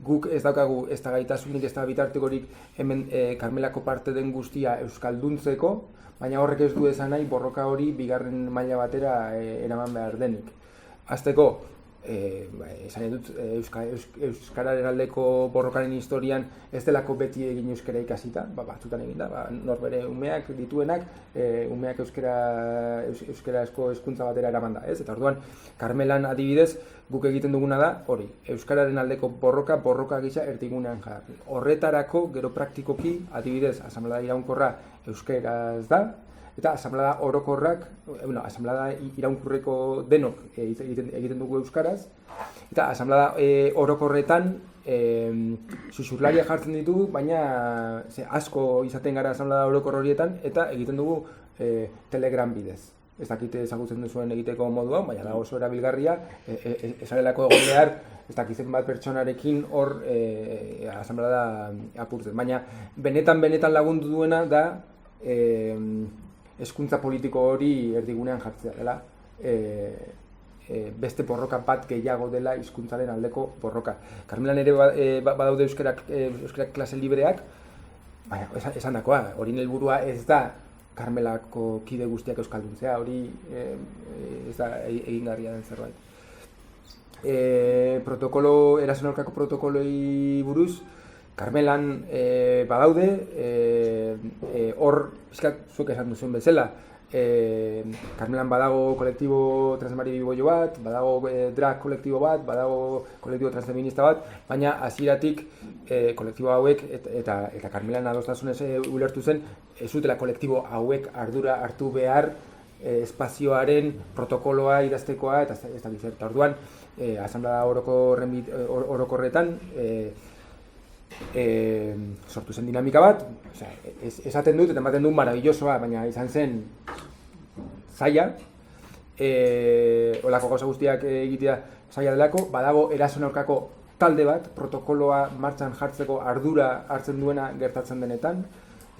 Guk ez daukagu ez da gaitasunik, ez da bitartekorik hemen Karmelako parte den guztia euskalduntzeko, baina horrek ez du esan nahi borroka hori bigarren maila batera eraman behar denik. Hasteko, esan dut euskararen aldeko borrokaren historian ez delako beti egin euskara ikasita, batzutan egin da, norbere umeak dituenak, umeak euskarazko hezkuntza batera eraman da, ez? Eta orduan, Karmelan adibidez, guk egiten duguna da, hori, euskararen aldeko borroka gisa erdigunean jarri. Horretarako, gero praktikoki, adibidez, asanblada iraunkorra euskaraz da, eta asanblada orokorrak, asanblada iraunkorreko denok egiten dugu euskaraz, eta asanblada orokorretan susurlaria jartzen ditugu, baina asko izaten gara asanblada orokor horietan, eta egiten dugu Telegram bidez. Ez dakite ezagutzen duzuen egiteko modua, baina da oso erabilgarria, esarelako egon behar, ez dakitzen bat pertsonarekin hor asanblada apurtzen. Baina benetan lagundu duena da hezkuntza politiko hori erdigunean jartzea dela, beste borroka bat gehiago dela hizkuntzaren aldeko borroka. Karmelan ere badaude euskarak klase libreak, baina esan dakoa, hori helburua ez da Karmelako kide guztiak euskalduntzea, hori ez da egingarria den zerbait. Erasoen aurkako protokoloi buruz, Karmelan badaude, hor, zuek esan duzuen bezala, Karmelan badago kolektibo transmari biboio bat, badago drag kolektibo bat, badago kolektibo transfeminista bat, baina hasieratik kolektibo hauek eta Karmelan adostasunez ulertu zen, ez zutela kolektibo hauek ardura hartu behar espazioaren protokoloa idaztekoa eta ez da bizerta. Orduan, asanblada orokorretan sortu zen dinamika bat, esaten dut eta ematen dut maravillosoa, baina izan zen zaila, olako gauza guztiak egitea zaila delako, badago erasoen aurkako talde bat, protokoloa martxan jartzeko ardura hartzen duena gertatzen denetan.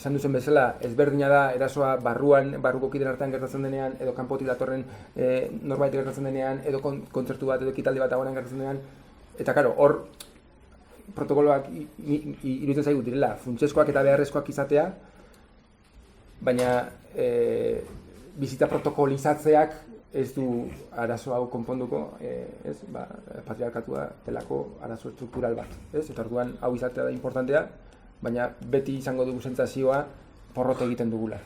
Esan duzen bezala, ezberdina da erasoa barruko kideen artean gertatzen denean, edo kanpotik datorren norbait gertatzen denean, edo kontzertu bat, edo ekitaldi bat agonean gertatzen denean. Eta karo, hor protokoloak iruditzen zaigu direla funtsezkoak eta beharrezkoak izatea, baina bizita protokolizatzeak ez du arazo hau konponduko, patriarkatua delako arazo estruktural bat. Eta orduan hau izatea da importantea, baina beti izango dugu sentsazioa porrot egiten dugula.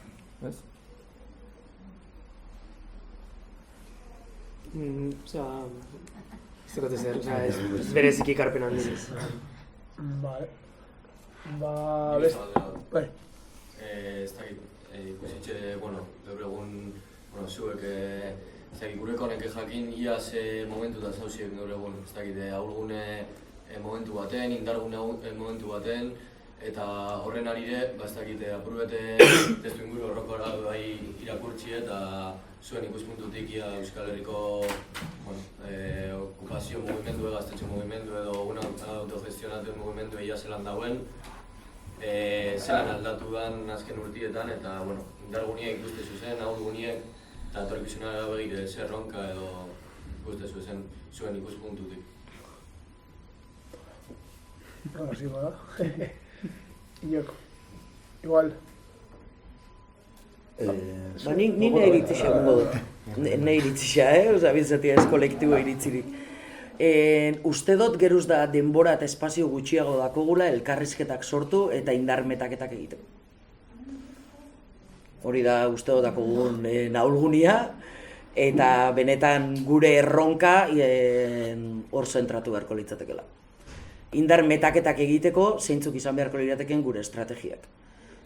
Zegote zer, ez bereziki karpen handiz. Vale. Bai. Ez dakit, ikusitxe, gaur egun, zuek, gure konek jakin iaz momentu da zauziek gaur egun, ez dakit, aurgune momentu baten, indargune momentu baten, eta horren arire, ez dakit, apurbete testu inguru horrokora bai irakurtzi eta zuen ikuspuntutik ia Euskal Herriko okupazio mugimendu, gaztetxo mugimendu edo autogestionatu mugimendu ia zelan dauen, zelan aldatu dan azken urtietan eta indarguniek ikuste zuzen, aurguniek eta etorkizunera begire zer ronka edo ikuste zuzen zuen ikuspuntutik. Así va. Iñako, igual. Ni nire iritzia egongo dut. Ne iritzia, Osa, bizzatia ez kolektibo iritzirik. Uste dut geruz da denbora eta espazio gutxiago dakogula elkarrizketak sortu eta indarmetaketak egiteko. Hori da uste dut dakogun nahulgunia eta benetan gure erronka hor zentratu beharko litzatekela. Indar metaketak egiteko zeintzuk izan beharko lirateken gure estrategiak.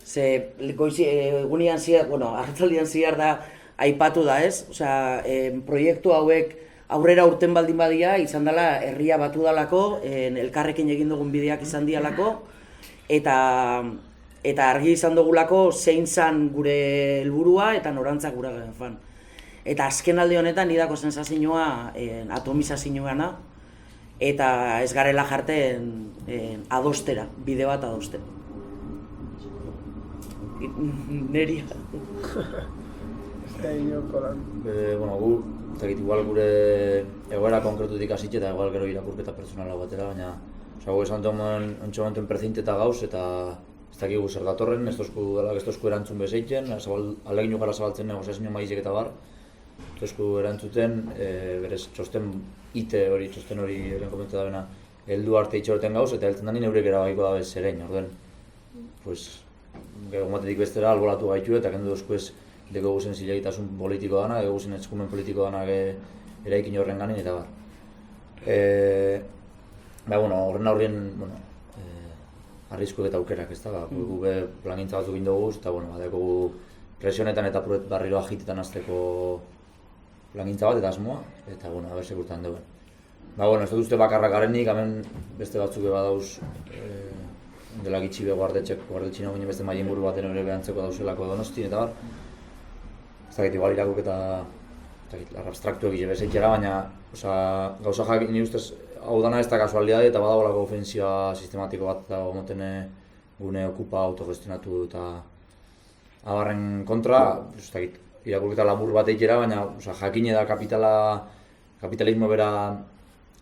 Ze egunean zihar, arratzaldian zihar da aipatu da, ez? Osea, proiektu hauek aurrera urten baldin badia, izan dela herria batu dalako, elkarrekin egin dugun bideak izan dialako, eta argi izan dugulako zein zan gure helburua eta norantza gura fan. Eta azken alde honetan nidako sensazioa atomizazioana, eta ez garela jarten adostera, bide bat adostera. Neria. Gu, igual gure egoera konkretutik hasitxe eta igual gero irakurketa personala batera, baina gu esan duen ontsa momentuen prezinteta gauz eta ez dakigu zer datorren, ez tozku erantzun bezeitzen, alegin gara zabaltzen negoziazio maizek eta bar, ez tozku erantzuten, berez txosten hori egin komentu da bena, heldu arte itxoroten gauz eta heltzen dani neurek erabakiko da bez zerein, orduen, gero matetik bestera albolatu gaitu eta kendu dozku ez deko guzen zilegitasun politiko dana, deko guzen eskumen politiko dana eraikin horren ganin eta bar. Horren aurrien, arriskuek eta aukerak, ez da, gube plangintza batzuk indogu, eta deko gu presionetan eta puret barriro agitetan azteko plangintza bat eta asmoa, eta haber sekurtan duen. Ez dut uste bakarrak garenik, hemen beste batzuk badauz dela gitxi guardetxina ginen beste maien buru baten ere behantzeko dauzelako Donostin eta bar. Ez dakit, igual irakuk eta abstraktu egile bezeitxera, baina gauza jakin ni ustez hau dana ez da kasualidade eta badagoelako ofensioa sistematiko bat dago moten gune okupa autogestionatu eta abarren kontra, ez dakit, irakurketa labur bat egitera, baina jakine da kapitalismo bera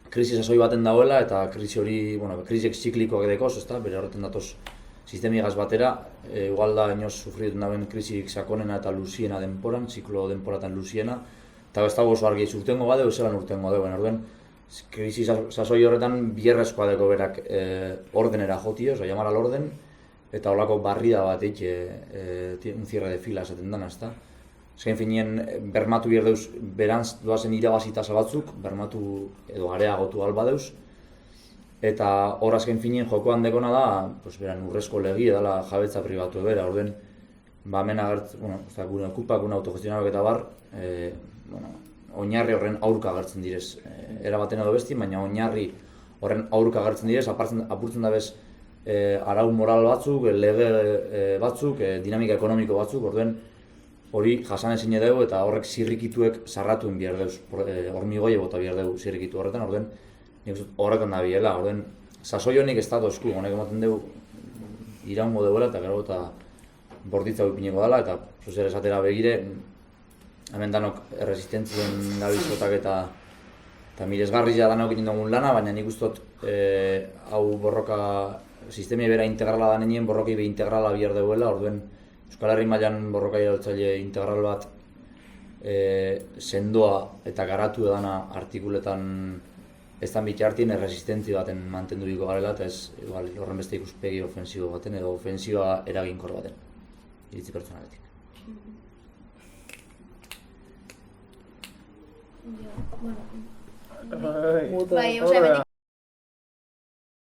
krisi sasoi baten dagoela eta krisi hori, krisiek ziklikoak edekoz, ezta, bere horretan datoz sistemigaz batera, igual da inoz sufrituten daben krisik sakonena eta luziena denporan, ziklo denporatan luziena, eta ez dago oso argi urtengo badeu, zelan urtengo badeu, orduen, krisi sasoi horretan bierrezkoa deko berak ordenera jotio, llamar al orden, eta holako barrida bat un cierre de fila esaten dana, ezta. Ezken finien, bermatu bierdeuz, berantz doazen irabazitasa batzuk, bermatu edo areagotu alba deuz, eta hor azken finien jokoan dekona da, urrezko legi edala jabetza pribatu ebera, orduen, hemen gure okupak, gure autogestionaroak eta bar, oinarri horren aurka agertzen direz, erabaten edo besti, baina oinarri horren aurka agertzen direz, apurtzen da bez arau moral batzuk, lege batzuk, dinamika ekonomiko batzuk, orduen, hori jasan ezin edeu eta horrek zirrikituek sarratuen behar deuz, hormigoi bota behar deu zirrikitu horretan, orduen, horretan da biela, orduen, sasoi honik ez da dozku, honek ematen deu iraungo deuela eta gero eta borditza bipineko dela, eta zuzer esatera begire, hemen danok erresistentzien gabizotak eta miresgarria danok egin dugun lana, baina nik ustot hau borroka, sistemi bera integrala da nenien, borroki be integrala behar deuela, orduen, Euskal Herri mailan borroka irautzaile integral bat sendoa eta garatu edana artikuletan ez dan bitartien erresistentzia baten mantenduriko garela eta ez horren beste ikuspegi ofensibo baten edo ofensioa eraginkor baten, iritzi pertsonaletik. Bai, osea,